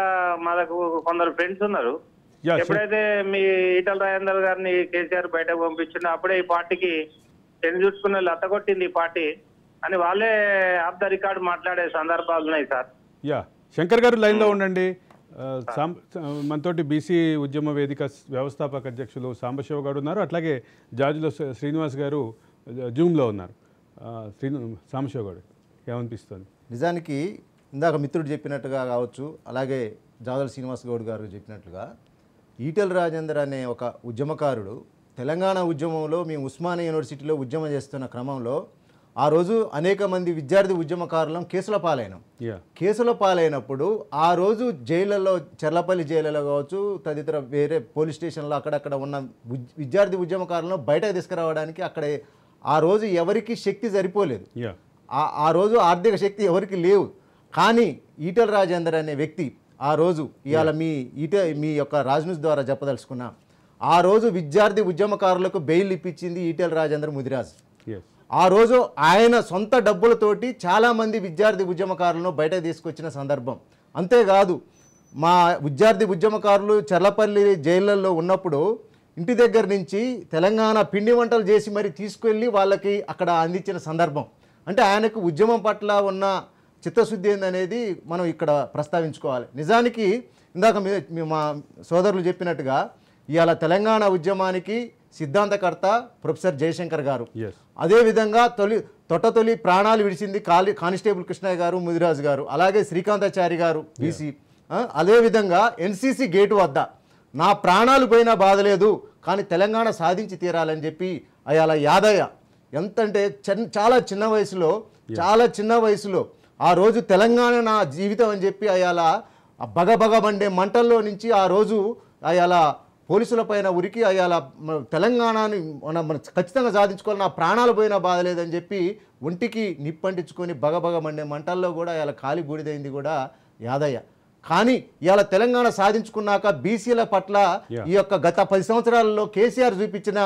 మనకు కొందరు ఫ్రెండ్స్ ఉన్నారు. ఎప్పుడైతే మీ ఈటల రాజేందర్ గారిని కేసీఆర్ బయటకు పంపించిండో అప్పుడే ఈ పార్టీకి చెంది చూసుకున్న లత్తగొట్టింది ఈ పార్టీ అని వాళ్ళే ఆఫ్ ద రికార్డ్ మాట్లాడే సందర్భాలు ఉన్నాయి సార్. శంకర్ గారు లైన్లో ఉండండి. మనతోటి బీసీ ఉద్యమ వేదిక వ్యవస్థాపక అధ్యక్షులు సాంబశివ గారు ఉన్నారు, అట్లాగే జాజుల శ్రీనివాస్ గారు జూమ్లో ఉన్నారు. సాంబశివ గారు ఏమనిపిస్తుంది? నిజానికి ఇందాక మిత్రుడు చెప్పినట్టుగా కావచ్చు, అలాగే జాజుల శ్రీనివాస్ గౌడ్ గారు చెప్పినట్లుగా ఈటెల రాజేందర్ అనే ఒక ఉద్యమకారుడు తెలంగాణ ఉద్యమంలో మేము ఉస్మానియా యూనివర్సిటీలో ఉద్యమం చేస్తున్న క్రమంలో ఆ రోజు అనేక మంది విద్యార్థి ఉద్యమకారులను కేసుల పాలైనాం. కేసుల పాలైనప్పుడు ఆ రోజు జైళ్ళలో, చెర్లపల్లి జైళ్ళలో కావచ్చు, తదితర వేరే పోలీస్ స్టేషన్లో అక్కడక్కడ ఉన్న విద్యార్థి ఉద్యమకారులను బయటకు తీసుకురావడానికి అక్కడ ఆ రోజు ఎవరికి శక్తి సరిపోలేదు. ఆ రోజు ఆర్థిక శక్తి ఎవరికి లేవు. కానీ ఈటెల రాజేందర్ అనే వ్యక్తి ఆ రోజు ఇవాళ మీ యొక్క రాజ్ న్యూస్ ద్వారా చెప్పదలుచుకున్నా, ఆ రోజు విద్యార్థి ఉద్యమకారులకు బెయిల్ ఇప్పించింది ఈటెల రాజేందర్ ముదిరాజ్. ఆ రోజు ఆయన సొంత డబ్బులతోటి చాలామంది విద్యార్థి ఉద్యమకారులను బయటకు తీసుకొచ్చిన సందర్భం. అంతేకాదు మా విద్యార్థి ఉద్యమకారులు చెర్లపల్లి జైళ్ళల్లో ఉన్నప్పుడు ఇంటి దగ్గర నుంచి తెలంగాణ పిండి వంటలు చేసి మరి తీసుకెళ్ళి వాళ్ళకి అక్కడ అందించిన సందర్భం. అంటే ఆయనకు ఉద్యమం పట్ల ఉన్న చిత్తశుద్ధి ఏందనేది మనం ఇక్కడ ప్రస్తావించుకోవాలి. నిజానికి ఇందాక మా సోదరులు చెప్పినట్టుగా ఇవాళ తెలంగాణ ఉద్యమానికి సిద్ధాంతకర్త ప్రొఫెసర్ జయశంకర్ గారు, అదేవిధంగా తొలి ప్రాణాలు విడిచింది కానిస్టేబుల్ కృష్ణయ్య గారు, ముదిరాజు గారు, అలాగే శ్రీకాంతాచారి గారు బీసీ, అదేవిధంగా ఎన్సీసీ గేటు వద్ద నా ప్రాణాలు పోయినా బాధలేదు కానీ తెలంగాణ సాధించి తీరాలని చెప్పి అయాల యాదయ్య ఎంతంటే చాలా చిన్న వయసులో ఆ రోజు తెలంగాణ నా జీవితం అని చెప్పి అయాల బగబగబండే మంటల్లో నుంచి ఆ రోజు అయాల పోలీసుల పైన ఉరికి అయాల తెలంగాణని మనం ఖచ్చితంగా సాధించుకోవాలి, నా ప్రాణాలు పోయినా బాధ లేదని చెప్పి ఒంటికి నిప్పంటించుకొని బగబగమండే మంటల్లో కూడా అయాల కాలి బూడిదైంది కూడా యాదయ్య. కానీ ఇవాళ తెలంగాణ సాధించుకున్నాక బీసీల పట్ల ఈ యొక్క గత 10 సంవత్సరాలలో కేసీఆర్ చూపించిన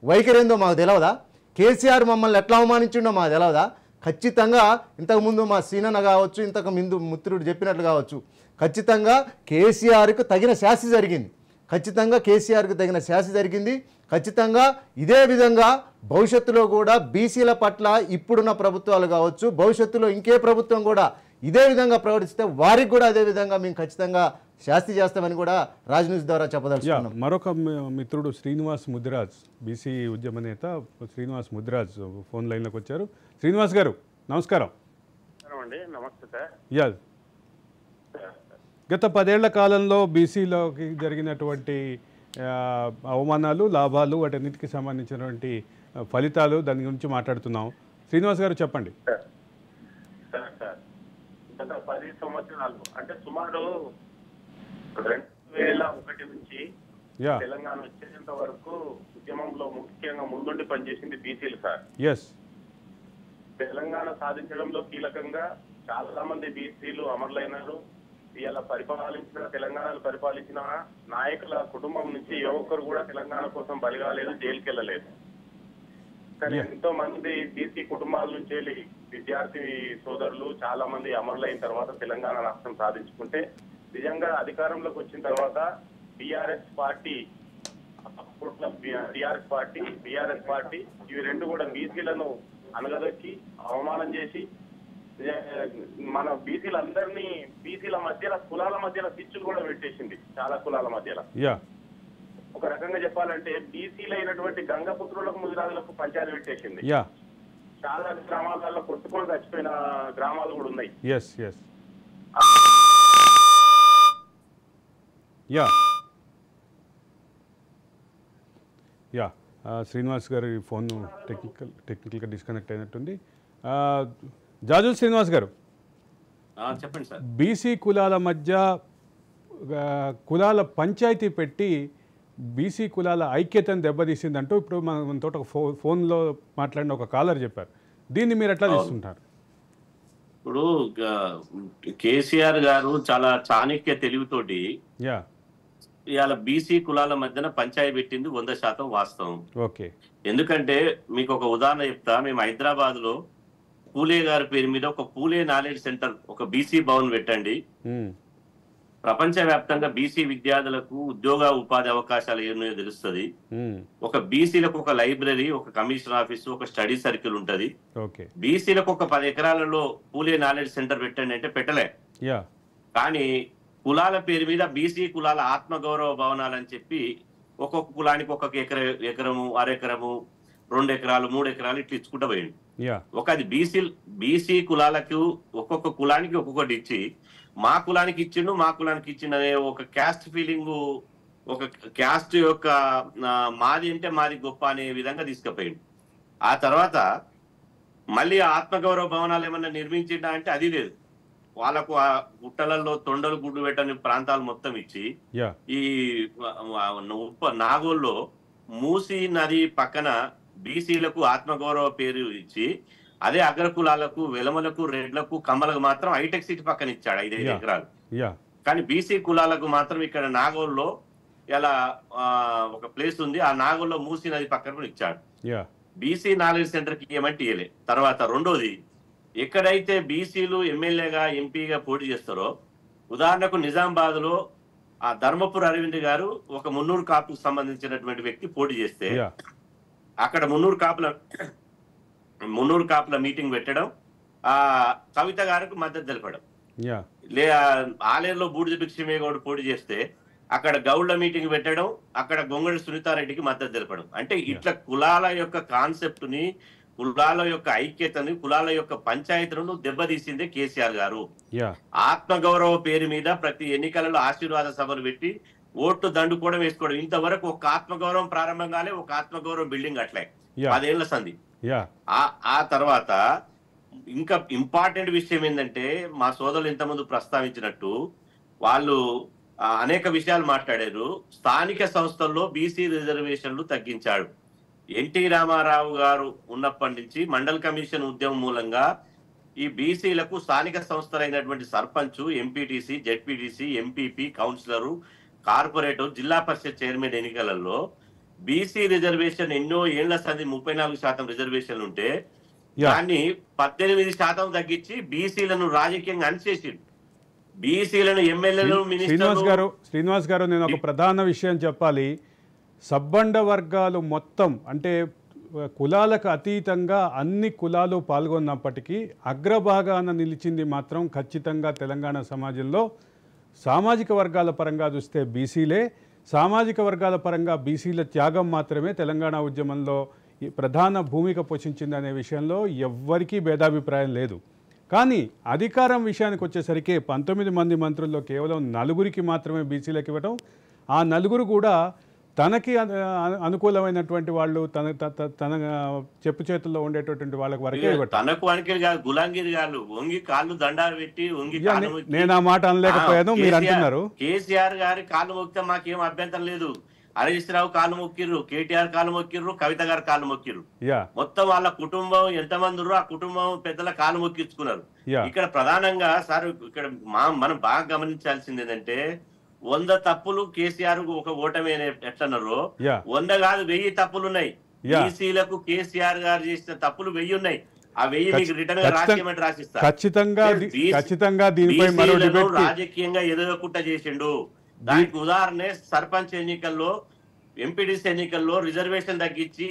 వైఖరేందో మాకు తెలియదా? కేసీఆర్ మమ్మల్ని ఎట్లా అవమానించిండో మాకు తెలియదా? ఖచ్చితంగా ఇంతకుముందు మా సీనన్న కావచ్చు, ఇంతకు ముందు మిత్రుడు చెప్పినట్లు కావచ్చు, ఖచ్చితంగా కేసీఆర్కు తగిన శాస్తి జరిగింది. ఖచ్చితంగా కేసీఆర్కు తగిన శాస్తి జరిగింది. ఖచ్చితంగా ఇదే విధంగా భవిష్యత్తులో కూడా బీసీల పట్ల ఇప్పుడున్న ప్రభుత్వాలు కావచ్చు, భవిష్యత్తులో ఇంకే ప్రభుత్వం కూడా ఇదే విధంగా ప్రవర్తిస్తే వారికి కూడా అదే విధంగా మేము ఖచ్చితంగా శాస్తి చేస్తామని కూడా రాజ్ న్యూస్ ద్వారా చెప్పదలుచుకున్నాం. మరొక మిత్రుడు శ్రీనివాస్ ముదిరాజ్, బీసీ ఉద్యమ నేత శ్రీనివాస్ ముదిరాజ్ ఫోన్ లైన్లోకి వచ్చారు. శ్రీనివాస్ గారు నమస్కారం. నమస్తే సార్. యస్, గత 10 ఏళ్ల కాలంలో బీసీలోకి జరిగినటువంటి అవమానాలు, లాభాలు, వాటన్నిటికి సంబంధించినటువంటి ఫలితాలు, దాని గురించి మాట్లాడుతున్నాం. శ్రీనివాస్ గారు చెప్పండి. గత 10 సంవత్సరాలు అంటే సుమారు 2001 నుంచి తెలంగాణ వచ్చేంత వరకు ఉద్యమంలో ముఖ్యంగా ముందుండి పనిచేసింది బీసీలు సార్. తెలంగాణ సాధించడంలో కీలకంగా చాలా మంది బీసీలు అమరులైనారు. ఇలా తెలంగాణను పరిపాలించిన నాయకుల కుటుంబం నుంచి ఏ ఒక్కరు కూడా తెలంగాణ కోసం బలి కాలేదు, జైలుకి వెళ్ళలేదు. కానీ ఎంతో మంది బీసీ కుటుంబాల నుంచి విద్యార్థి సోదరులు చాలా మంది అమరులైన తర్వాత తెలంగాణ రాష్ట్రం సాధించుకుంటే నిజంగా అధికారంలోకి వచ్చిన తర్వాత బీఆర్ఎస్ పార్టీ ఇవి రెండు కూడా బీసీలను అనగదొక్కి అవమానం చేసి మన బీసీలందరినీ బీసీల మధ్యలో కులాల మధ్యలో పిచ్చులు కూడా పెట్టేసింది. చాలా కులాల మధ్యలో ఒక రకంగా చెప్పాలంటే బీసీలు అయినటువంటి గంగపుత్రులకు ముదిరాజులకు పంచాయతీ పెట్టేసింది. చాలా గ్రామాలలో కొట్టుకొని చచ్చిపోయిన గ్రామాలు కూడా ఉన్నాయి. శ్రీనివాస్ గారి ఫోన్ టెక్నికల్గా డిస్కనెక్ట్ అయినట్టుంది. జాజు శ్రీనివాస్ గారు చెప్పండి సార్. బీసీ కులాల మధ్య కులాల పంచాయతీ పెట్టి బీసీ కులాల ఐక్యతను దెబ్బతీసిందంటూ ఇప్పుడు మనతో ఒక ఫోన్లో మాట్లాడిన ఒక కాలర్ చెప్పారు. దీన్ని మీరు ఎట్లా తీసుకుంటారు? ఇప్పుడు కేసీఆర్ గారు చాలా చాణక్య తెలివితోటి ఇవాళ బీసీ కులాల మధ్యన పంచాయతీ పెట్టింది 100% వాస్తవం. ఓకే, ఎందుకంటే మీకు ఒక ఉదాహరణ చెప్తా. మేము హైదరాబాద్ లో పూలే గారి పేరు మీద ఒక పూలే నాలెడ్జ్ సెంటర్, ఒక బీసీ భవన్ పెట్టండి. ప్రపంచవ్యాప్తంగా బీసీ విద్యార్థులకు ఉద్యోగ ఉపాధి అవకాశాలు ఏమో తెలుస్తుంది. ఒక బీసీలకు ఒక లైబ్రరీ, ఒక కమిషన్ ఆఫీసు, ఒక స్టడీ సర్కిల్ ఉంటది. బీసీలకు ఒక 10 ఎకరాలలో పూలే నాలెడ్జ్ సెంటర్ పెట్టండి అంటే పెట్టలే. కానీ కులాల పేరు మీద బీసీ కులాల ఆత్మగౌరవ భవనాలని చెప్పి ఒక్కొక్క కులానికి ఒక్కొక్క ఎకరము, అరెకరము, 2 ఎకరాలు, 3 ఎకరాలు ఇట్లా ఇచ్చుకుంటూ పోయింది. ఒక అది బీసీ కులాలకు ఒక్కొక్క కులానికి ఒక్కొక్కటి ఇచ్చి మా కులానికి ఇచ్చిండు అనే ఒక క్యాస్ట్ ఫీలింగ్, ఒక క్యాస్ట్ యొక్క మాది అంటే మాది గొప్ప అనే విధంగా తీసుకుపోయింది. ఆ తర్వాత మళ్ళీ ఆత్మగౌరవ భవనాలు ఏమన్నా నిర్మించిండా అంటే అది లేదు. వాళ్ళకు ఆ గుట్టలలో తొండలు గుడ్డు పెట్టని ప్రాంతాలు మొత్తం ఇచ్చి ఈ నాగోల్లో మూసీ నది పక్కన బీసీలకు ఆత్మగౌరవ పేరు ఇచ్చి అదే అగ్రకులాలకు, వెలమలకు, రెడ్లకు, కమ్మలకు మాత్రం హైటెక్ సిటీ పక్కన ఇచ్చాడు 5 ఎకరాలు. కానీ బీసీ కులాలకు మాత్రం ఇక్కడ నాగోల్లో ఇలా ఒక ప్లేస్ ఉంది, ఆ నాగోల్లో మూసీ నది పక్కన ఇచ్చాడు. బీసీ నాలెడ్జ్ సెంటర్ కి ఏమంటే ఇయ్యలే. తర్వాత రెండోది, ఎక్కడైతే బీసీలు ఎమ్మెల్యేగా, ఎంపీగా పోటీ చేస్తారో, ఉదాహరణకు నిజామాబాద్ లో ఆ ధర్మపురి అరవింద్ గారు ఒక మున్నూరు కాపుకు సంబంధించినటువంటి వ్యక్తి పోటీ చేస్తే అక్కడ మున్నూరు కాపుల మీటింగ్ పెట్టడం, ఆ కవిత గారికి మద్దతు తెలపడం. ఆలేరులో బూడిద భిక్షమేగౌడ్ పోటీ చేస్తే అక్కడ గౌడ్ల మీటింగ్ పెట్టడం, అక్కడ గొంగళి సునీతారెడ్డికి మద్దతు తెలపడం. అంటే ఇట్లా కులాల యొక్క కాన్సెప్ట్ ని, కులాల యొక్క ఐక్యతని, కులాల యొక్క పంచాయతీలను దెబ్బతీసిందే కేసీఆర్ గారు. ఆత్మగౌరవ పేరు మీద ప్రతి ఎన్నికలలో ఆశీర్వాద సభలు పెట్టి ఓట్లు దండుకోవడం, వేసుకోవడం. ఇంతవరకు ఒక ఆత్మగౌరవం ప్రారంభంగానే ఒక ఆత్మగౌరవం బిల్డింగ్ అట్లే 10 ఏళ్ల సంధి. ఆ తర్వాత ఇంకా ఇంపార్టెంట్ విషయం ఏంటంటే మా సోదరులు ఇంతకుముందు ప్రస్తావించినట్టు వాళ్ళు అనేక విషయాలు మాట్లాడారు. స్థానిక సంస్థల్లో బీసీ రిజర్వేషన్లు తగ్గించాడు. ఎన్టీ రామారావు గారు ఉన్నప్పటి నుంచి మండల్ కమిషన్ ఉద్యమం మూలంగా ఈ బీసీలకు స్థానిక సంస్థలైనటువంటి sarpanch, MPTC, ZPTC, MPP, councillor, corporator, zilla parishad chairman ఎన్నికలలో బీసీ రిజర్వేషన్ ఎన్నో ఏళ్ల సంది 34% రిజర్వేషన్లు ఉంటే దాన్ని 18% తగ్గించి బీసీలను రాజకీయంగా అణచేసిండు. బీసీలను ఎమ్మెల్యేలు, శ్రీనివాస్ గారు నేను ఒక ప్రధాన విషయం చెప్పాలి. సబ్బండ వర్గాలు మొత్తం అంటే కులాలకు అతీతంగా అన్ని కులాలు పాల్గొన్నప్పటికీ అగ్రభాగాన నిలిచింది మాత్రం ఖచ్చితంగా తెలంగాణ సమాజంలో సామాజిక వర్గాల పరంగా చూస్తే బీసీలే. సామాజిక వర్గాల పరంగా బీసీల త్యాగం మాత్రమే తెలంగాణ ఉద్యమంలో ప్రధాన భూమిక పోషించిందనే విషయంలో ఎవ్వరికీ భేదాభిప్రాయం లేదు. కానీ అధికారం విషయానికి వచ్చేసరికి 19 మంది మంత్రుల్లో కేవలం 4 మాత్రమే బీసీలకు ఇవ్వడం. ఆ 4 కూడా తనకి అనుకూలమైనటువంటి వాళ్ళు, తన చెప్పు చేతుల్లో ఉండేటటువంటి వాళ్ళకి వరకే ఇవ్వటం. తనకు గులాంగిరి గారు వంగి కాళ్ళు దండాలు పెట్టి నేను ఆ మాట అనలేకపోయాను, మీరు అంటున్నారు. కేసీఆర్ గారి కాళ్ళు మొక్కితే మాకేం అభ్యంతరం లేదు. హరీష్ రావు కాళ్ళు మొక్కిర్రు, కేటీఆర్ కాళ్ళు మొక్కిర్రు, కవిత గారు కాళ్ళు మొక్కిర్రు. మొత్తం వాళ్ళ కుటుంబం ఎంతమంది ఉన్నారు ఆ కుటుంబం పెద్దల కాళ్ళు మొక్కించుకున్నారు. ఇక్కడ ప్రధానంగా సార్ ఇక్కడ మనం బాగా గమనించాల్సింది ఏంటంటే 100 తప్పులు కేసీఆర్ ఒక ఓటమి ఎట్లన్నారో 100 కాదు 1000 తప్పులు ఉన్నాయి. బీసీలకు కేసీఆర్ గారు చేసిన తప్పులు 1000 ఉన్నాయి. ఆ 1000 మీకు రిటర్న్ రాష్ట్రమంటే రాసిస్తారు. ఖచ్చితంగా దీనిపై మరో డిబేట్ రాజకీయంగా ఎదగకుండా చేసిండు. దానికి ఉదాహరణ సర్పంచ్ ఎన్నికల్లో, ఎంపీటీసీ ఎన్నికల్లో రిజర్వేషన్ తగ్గించి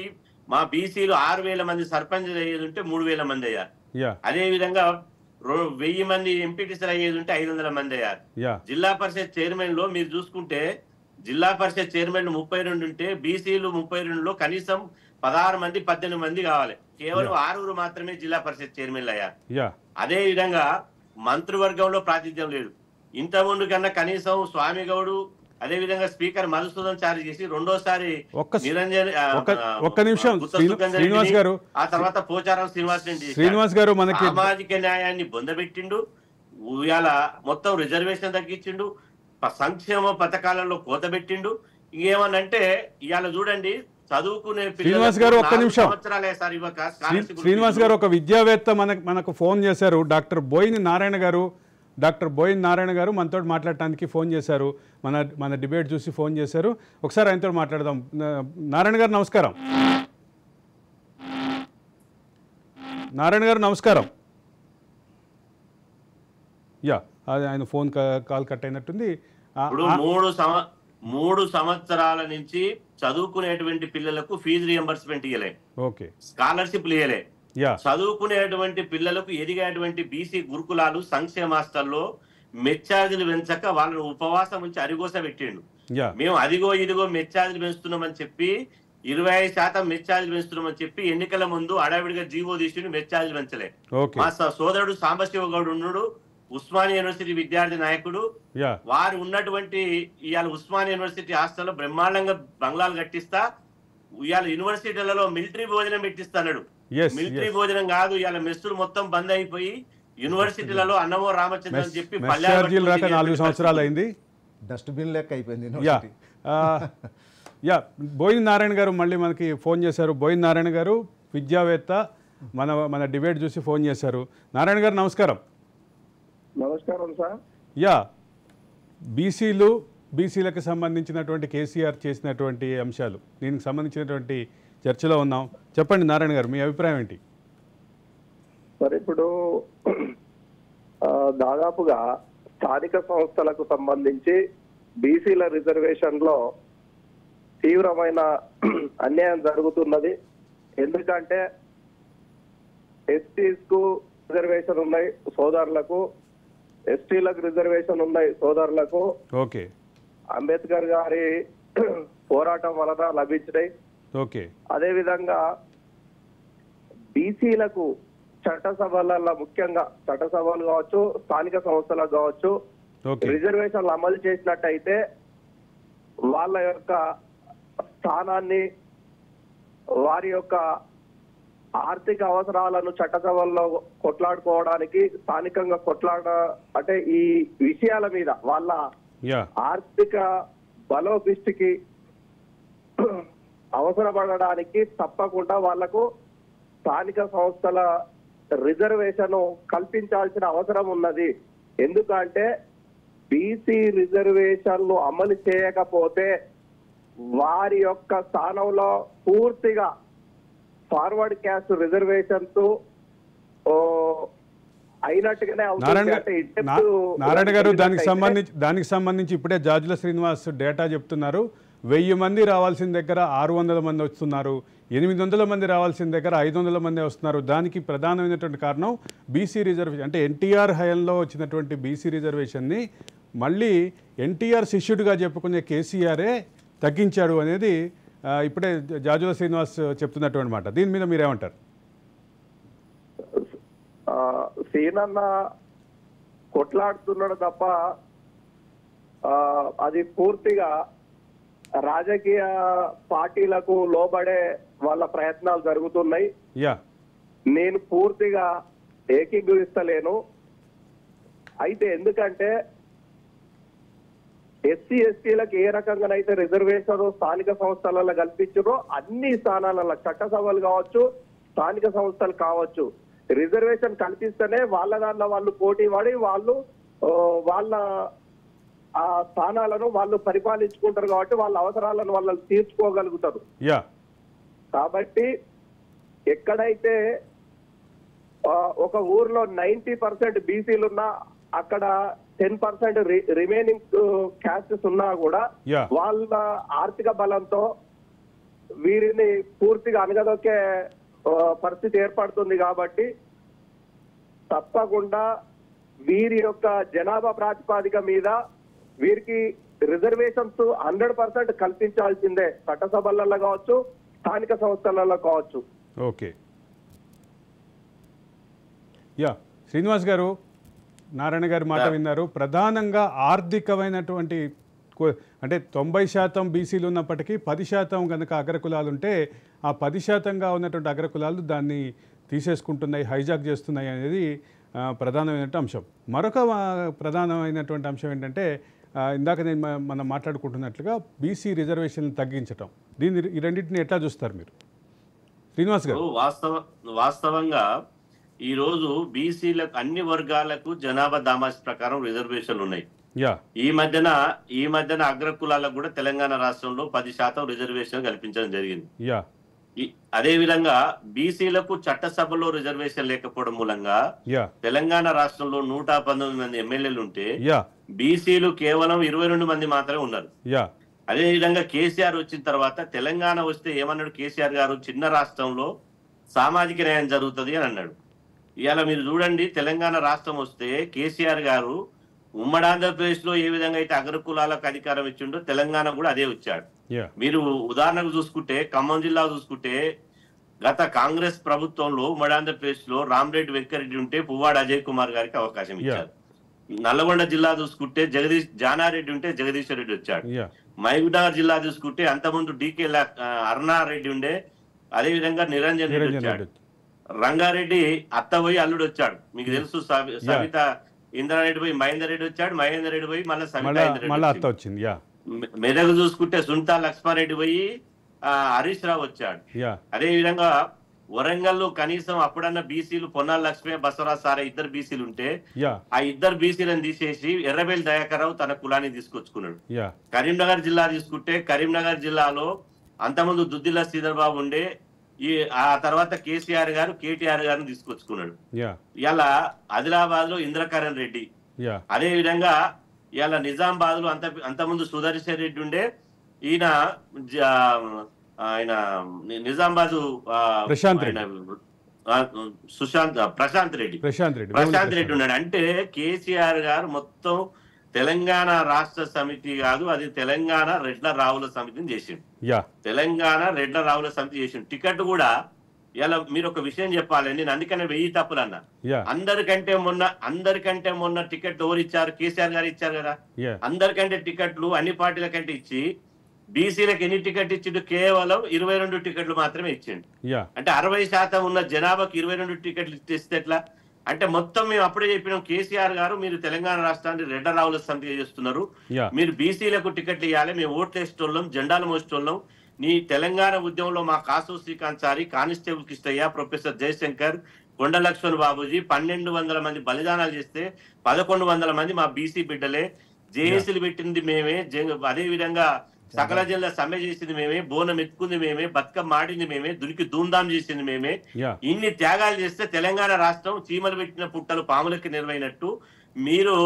మా బీసీలు 6000 మంది సర్పంచ్ అయ్యేది ఉంటే 3000 మంది అయ్యారు. అదే విధంగా 1000 మంది ఎంపీటీసీలు అయ్యేది ఉంటే 500 మంది అయ్యారు. జిల్లా పరిషత్ చైర్మన్ లో మీరు చూసుకుంటే జిల్లా పరిషత్ చైర్మన్ 32 ఉంటే బీసీలు 32లో కనీసం 16 మంది 18 మంది కావాలి. కేవలం 6 మాత్రమే జిల్లా పరిషత్ చైర్మన్లు అయ్యారు. అదే విధంగా మంత్రివర్గంలో ప్రాతినిధ్యం లేదు. ఇంత ముందు కన్నా కనీసం స్వామి గౌడు, అదే విధంగా స్పీకర్ మధుసూదన్ చారి చేసి రెండోసారి నిరంజన్, ఒక్క నిమిషం శ్రీనివాస్ గారు, ఆ తర్వాత పోచారం శ్రీనివాస్ గారు మనకి సామాజిక న్యాయాన్ని బొందబెట్టిండు. ఇవాళ మొత్తం రిజర్వేషన్ తగ్గించిండు, సంక్షేమ పథకాలలో కోత పెట్టిండు. ఇంకేమనంటే ఇవాళ చూడండి చదువుకునే శ్రీనివాస్ గారు ఒక్క నిమిషం. శ్రీనివాస్ గారు ఒక విద్యావేత్త మనకు ఫోన్ చేశారు. డాక్టర్ బోయిన్ నారాయణ గారు మనతో మాట్లాడటానికి ఫోన్ చేశారు. మన డిబేట్ చూసి ఫోన్ చేశారు. ఒకసారి ఆయనతో మాట్లాడదాం. నారాయణ గారు నమస్కారం. నారాయణ గారు నమస్కారం. అది ఆయన ఫోన్ కాల్ కట్ అయినట్టుంది. ఇప్పుడు 3 సంవత్సరాల నుంచి చదువుకునేటువంటి పిల్లలకు ఫీజు రియంబర్స్మెంట్ ఇయ్యలే, స్కాలర్షిప్ ఇయ్యలే. చదువుకునేటువంటి పిల్లలకు ఎదిగేటువంటి బీసీ గురుకులాలు, సంక్షేమ హాస్టల్లో మెచ్చార్జీలు పెంచక వాళ్ళని ఉపవాసం ఉంచి అరిగోస పెట్టిండు. మేము అదిగో ఇదిగో మెచ్చార్జీలు పెంచుతున్నామని చెప్పి 25% మెచ్చార్జీలు పెంచుతున్నామని చెప్పి ఎన్నికల ముందు అడావిడిగా జీవో తీసి మెచ్చార్జీలు పెంచలే. మా సోదరుడు సాంబశివ గౌడ్ ఉన్నాడు, ఉస్మానియా యూనివర్సిటీ విద్యార్థి నాయకుడు. వారు ఉన్నటువంటి ఇవాళ ఉస్మానియా యూనివర్సిటీ హాస్టల్లో బ్రహ్మాండంగా బంగ్లాలు కట్టిస్తా ఇవాళ యూనివర్సిటీలలో మిలిటరీ భోజనం పెట్టిస్తాడు. మిలిటరీ భోజనం కాదు, ఇవాళ మెస్సులు మొత్తం బంద్ అయిపోయి యూనివర్సిటీలలో అన్నమో రామచంద్ర అని చెప్పి 4 సంవత్సరాలు అయింది. డస్ట్బిన్ లెక్క అయిపోయింది. బోయిన్ నారాయణ గారు మళ్ళీ మనకి ఫోన్ చేశారు. బోయిన్ నారాయణ గారు విద్యావేత్త, మన డిబేట్ చూసి ఫోన్ చేశారు. నారాయణ గారు నమస్కారం. నమస్కారం సార్. బీసీలకు సంబంధించినటువంటి కేసీఆర్ చేసినటువంటి అంశాలు, దీనికి సంబంధించినటువంటి చర్చలో ఉన్నాం. చెప్పండి నారాయణ గారు, మీ అభిప్రాయం ఏంటి? సరే, ఇప్పుడు దాదాపుగా స్థానిక సంస్థలకు సంబంధించి బీసీల రిజర్వేషన్ లో తీవ్రమైన అన్యాయం జరుగుతున్నది. ఎందుకంటే ఎస్టీస్ కు రిజర్వేషన్ ఉన్నాయి సోదరులకు, ఎస్టీలకు రిజర్వేషన్ ఉన్నాయి సోదరులకు. అంబేద్కర్ గారి పోరాటం వలన లభించినాయి. అదేవిధంగా బీసీలకు చట్టసభలలో, ముఖ్యంగా చట్టసభలు కావచ్చు, స్థానిక సంస్థలకు కావచ్చు, రిజర్వేషన్లు అమలు చేసినట్టయితే వాళ్ళ యొక్క స్థానాన్ని, వారి యొక్క ఆర్థిక అవసరాలను చట్టసభల్లో కొట్లాడుకోవడానికి స్థానికంగా అంటే ఈ విషయాల మీద వాళ్ళ ఆర్థిక బలోపిష్టికి అవసరపడడానికి తప్పకుండా వాళ్లకు స్థానిక సంస్థల రిజర్వేషన్ కల్పించాల్సిన అవసరం ఉన్నది. ఎందుకంటే బీసీ రిజర్వేషన్లు అమలు చేయకపోతే వారి యొక్క స్థానంలో పూర్తిగా ఫార్వర్డ్ క్యాస్ట్ రిజర్వేషన్స్ అయినట్టుగానే నారాయణ గారు దానికి సంబంధించి ఇప్పుడే జాజుల శ్రీనివాస్ డేటా చెప్తున్నారు. 1000 మంది రావాల్సిన దగ్గర 600 మంది వస్తున్నారు, 800 మంది రావాల్సిన దగ్గర 500 మంది వస్తున్నారు. దానికి ప్రధానమైనటువంటి కారణం బీసీ రిజర్వేషన్, అంటే ఎన్టీఆర్ హయాంలో వచ్చినటువంటి బీసీ రిజర్వేషన్ని మళ్ళీ ఎన్టీఆర్ శిష్యుడిగా చెప్పుకునే కేసీఆరే తగ్గించాడు అనేది ఇప్పుడే జాజుల శ్రీనివాస్ చెప్తున్నటువంటి మాట. దీని మీద మీరేమంటారు? సీనన్న కొట్లాడుతున్నాడు తప్ప అది పూర్తిగా రాజకీయ పార్టీలకు లోబడే వాళ్ళ ప్రయత్నాలు జరుగుతున్నాయి. నేను పూర్తిగా ఏకీభవిస్తలేను. అయితే ఎందుకంటే ఎస్సీ ఎస్టీలకు ఏ రకంగానైతే రిజర్వేషన్ స్థానిక సంస్థలలో కల్పించారో అన్ని స్థానాలలో చట్టసభలు కావచ్చు, స్థానిక సంస్థలు కావచ్చు, రిజర్వేషన్ కల్పిస్తేనే వాళ్ళ దాంట్లో వాళ్ళు పోటీ పడి వాళ్ళు వాళ్ళ ఆ స్థానాలను వాళ్ళు పరిపాలించుకుంటారు కాబట్టి వాళ్ళ అవసరాలను వాళ్ళు తీర్చుకోగలుగుతారు. కాబట్టి ఎక్కడైతే ఒక ఊర్లో 90% బీసీలు ఉన్నా అక్కడ 10% రిమైనింగ్ క్యాస్టెస్ ఉన్నా కూడా వాళ్ళ ఆర్థిక బలంతో వీరిని పూర్తిగా అనగదొక్కే పరిస్థితి ఏర్పడుతుంది. కాబట్టి తప్పకుండా వీరి యొక్క జనాభా ప్రాతిపాదిక మీద వీరికి రిజర్వేషన్స్ 100% కల్పించాల్సిందే, చట్టసభలలో కావచ్చు, స్థానిక సంస్థలలో కావచ్చు. ఓకే, శ్రీనివాస్ గారు, నారాయణ గారి మాట విన్నారు. ప్రధానంగా ఆర్థికమైనటువంటి, అంటే 90% బీసీలు ఉన్నప్పటికీ 10% కనుక అగ్రకులాలు ఉంటే ఆ 10%గా ఉన్నటువంటి అగ్రకులాలు దాన్ని తీసేసుకుంటున్నాయి, హైజాక్ చేస్తున్నాయి అనేది ప్రధానమైనటువంటి అంశం. మరొక ప్రధానమైనటువంటి అంశం ఏంటంటే ఇందాక మనం మాట్లాడుకుంటున్నట్లుగా బీసీ రిజర్వేషన్లు తగ్గించటం. ఈ రెండింటిని ఎట్లా చూస్తారు మీరు, శ్రీనివాస్ గారు? వాస్తవంగా ఈరోజు బీసీలకు అన్ని వర్గాలకు జనాభా దామాషి ప్రకారం రిజర్వేషన్లు ఉన్నాయి. ఈ మధ్యన అగ్రకులాలకు కూడా తెలంగాణ రాష్ట్రంలో 10% రిజర్వేషన్ కల్పించడం జరిగింది. అదే విధంగా బీసీలకు చట్టసభలో రిజర్వేషన్ లేకపోవడం మూలంగా తెలంగాణ రాష్ట్రంలో 119 మంది ఎమ్మెల్యేలు ఉంటే బీసీలు కేవలం 22 మంది మాత్రమే ఉన్నారు. అదే విధంగా కేసీఆర్ వచ్చిన తర్వాత తెలంగాణ వస్తే ఏమన్నాడు కేసీఆర్ గారు, చిన్న రాష్ట్రంలో సామాజిక న్యాయం జరుగుతుంది అని అన్నాడు. ఇవాళ మీరు చూడండి, తెలంగాణ రాష్ట్రం వస్తే కేసీఆర్ గారు ఉమ్మడి ఆంధ్రప్రదేశ్ లో ఏ విధంగా అయితే అగ్రకులాలకు అధికారం ఇచ్చిండో తెలంగాణ కూడా అదే వచ్చాడు. మీరు ఉదాహరణకు చూసుకుంటే ఖమ్మం జిల్లా చూసుకుంటే గత కాంగ్రెస్ ప్రభుత్వంలో ఉమ్మడి ఆంధ్రప్రదేశ్ లో రామరెడ్డి వెంకరెడ్డి ఉంటే పువ్వాడ అజయ్ కుమార్ గారికి అవకాశం ఇచ్చారు. నల్లగొండ జిల్లా చూసుకుంటే జానారెడ్డి ఉంటే జగదీశ్వర్ రెడ్డి వచ్చాడు. మహబూబ్నగర్ జిల్లా చూసుకుంటే అంతకుముందు డికే అరుణారెడ్డి ఉండే, అదే విధంగా నిరంజన్ రెడ్డి వచ్చాడు. రంగారెడ్డి అత్త పోయి అల్లుడు వచ్చాడు. మీకు తెలుసు, సవిత ఇంద్రారెడ్డి పోయి మహేందర్ రెడ్డి వచ్చాడు, మహేందర్ రెడ్డి పోయి మళ్ళీ సవిత వచ్చింది. మెదక్ చూసుకుంటే సునీతా లక్ష్మారెడ్డి పోయి హరీష్ రావు వచ్చాడు. అదే విధంగా వరంగల్ కనీసం అప్పుడన్నా బీసీలు పొన్నాల లక్ష్మీ బసవరాజ్ సారే ఇద్దరు బీసీలు ఉంటే ఆ ఇద్దరు బీసీలను తీసేసి ఎర్రబెల్లి దయాకర్ రావు తన కులాన్ని తీసుకొచ్చుకున్నాడు. కరీంనగర్ జిల్లా తీసుకుంటే కరీంనగర్ జిల్లాలో అంతకుముందు దుద్దిల్ల శ్రీధర్ బాబు ఉండే, ఆ తర్వాత కేసీఆర్ గారు కేటీఆర్ గారిని తీసుకొచ్చుకున్నాడు. ఇలా ఆదిలాబాద్ లో ఇంద్రకరణ్ రెడ్డి, అదే విధంగా ఇలా నిజామాబాద్ లో అంతకుముందు సుదర్శన్ రెడ్డి ఉండే, ఆయన నిజామాబాద్ ప్రశాంత్ రెడ్డి ఉన్నాడు. అంటే కేసీఆర్ గారు మొత్తం తెలంగాణ రాష్ట్ర సమితి కాదు, అది తెలంగాణ రెడ్ల రావుల సమితిని చేసిండు. తెలంగాణ రెడ్ల రావుల సమితి చేసిండు. టికెట్ కూడా ఇలా మీరు ఒక విషయం చెప్పాలి, నేను అందుకనే 1000 తప్పులు అన్నా. అందరికంటే మొన్న టికెట్ ఎవరు ఇచ్చారు? కేసీఆర్ గారు ఇచ్చారు కదా. అందరికంటే టికెట్లు అన్ని పార్టీల కంటే ఇచ్చి బీసీలకు ఎన్ని టికెట్ ఇచ్చిండు? కేవలం 22 టికెట్లు మాత్రమే ఇచ్చిండు. అంటే 60% ఉన్న జనాభాకు 22 టికెట్లు ఇస్తే ఎట్లా? అంటే మొత్తం మేము అప్పుడే చెప్పినాం, కేసీఆర్ గారు మీరు తెలంగాణ రాష్ట్రాన్ని రెడ్డ రావుల సమితి చేస్తున్నారు, మీరు బీసీలకు టికెట్లు ఇవ్వాలి, మేము ఓట్లు వేసేటోళ్ళం, జెండాలు మోసేటోళ్ళం. నీ తెలంగాణ ఉద్యమంలో మా కాసు శ్రీకాంత్ చారి, కానిస్టేబుల్ కిష్టయ్య, ప్రొఫెసర్ జయశంకర్, కొండ లక్ష్మణ్ బాబుజీ 1200 మంది బలిదానాలు చేస్తే 1100 మంది మా బీసీ బిడ్డలే. జేఏసీలు పెట్టింది మేమే, అదే విధంగా సకల జిల్లా సమ్మె చేసింది మేమే, బోనం ఎత్తుకుంది మేమే, బతుకమ్మ ఆడింది మేమే, దునికి ధూమ్ధాం చేసింది మేమే. ఇన్ని త్యాగాలు చేస్తే తెలంగాణ రాష్ట్రం చీమలు పెట్టిన పుట్టలు పాములకి నిర్వైనట్టు మీరు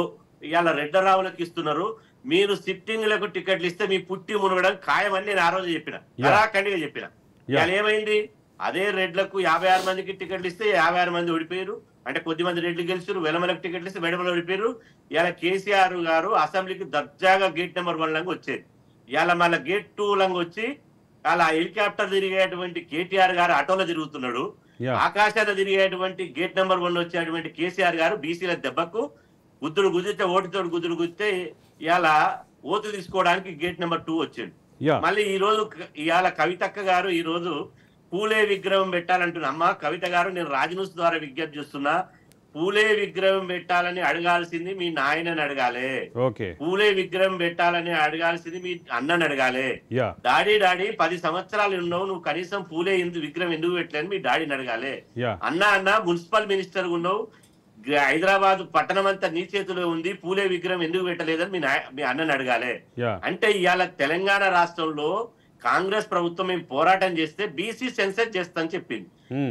ఇవాళ రెడ్డరావులకు ఇస్తున్నారు. మీరు సిట్టింగ్లకు టికెట్లు ఇస్తే మీ పుట్టి మునగడం ఖాయమని నేను ఆ రోజు చెప్పిన, కరాఖండిగా చెప్పిన. ఇవాళ ఏమైంది? అదే రెడ్లకు 56 మందికి టికెట్లు ఇస్తే 56 మంది ఓడిపోయారు. అంటే కొద్దిమంది రెడ్లు గెలిచారు, వెలమలకు టికెట్లు ఇస్తే వెడమలు ఓడిపోయారు. ఇవాళ కేసీఆర్ గారు అసెంబ్లీకి దర్జాగా గేట్ నెంబర్ 1 లంగా వచ్చేది. ఇవాళ మళ్ళీ గేట్ 2 లంగా వచ్చి అలా హెలికాప్టర్ తిరిగేటువంటి కేటీఆర్ గారు ఆటోలో తిరుగుతున్నాడు. ఆకాశాన్ని తిరిగేటువంటి గేట్ నెంబర్ 1 వచ్చేటువంటి కేసీఆర్ గారు బీసీల దెబ్బకు గుద్దుడు గుద్దితే ఓటుతోడు గుద్దుడు గుద్దితే ఇవాళ ఓటు తీసుకోవడానికి గేట్ నెంబర్ 2 వచ్చింది. మళ్ళీ ఈ రోజు ఇవాళ కవితక్క గారు ఈ రోజు పూలే విగ్రహం పెట్టాలంటున్నా. అమ్మ కవిత గారు, నేను రాజన్యూస్ ద్వారా విజ్ఞప్తి చేస్తున్నా, పూలే విగ్రహం పెట్టాలని అడగాల్సింది మీ నాయనని అడగాలి, పూలే విగ్రహం పెట్టాలని అడగాల్సింది మీ అన్నని అడగాలి. డాడీ 10 సంవత్సరాలు ఉన్నావు, నువ్వు కనీసం పూలే విగ్రహం ఎందుకు పెట్టలేని మీ డాడీని అడగాలి. అన్న మున్సిపల్ మినిస్టర్ ఉన్నావు, హైదరాబాద్ పట్టణం అంతా నీ చేతిలో ఉంది, పూలే విగ్రహం ఎందుకు పెట్టలేదని మీ అన్నని అడగాలి. అంటే ఇవాళ తెలంగాణ రాష్ట్రంలో కాంగ్రెస్ ప్రభుత్వం మేము పోరాటం చేస్తే బీసీ సెన్సెస్ చేస్తానని చెప్పింది.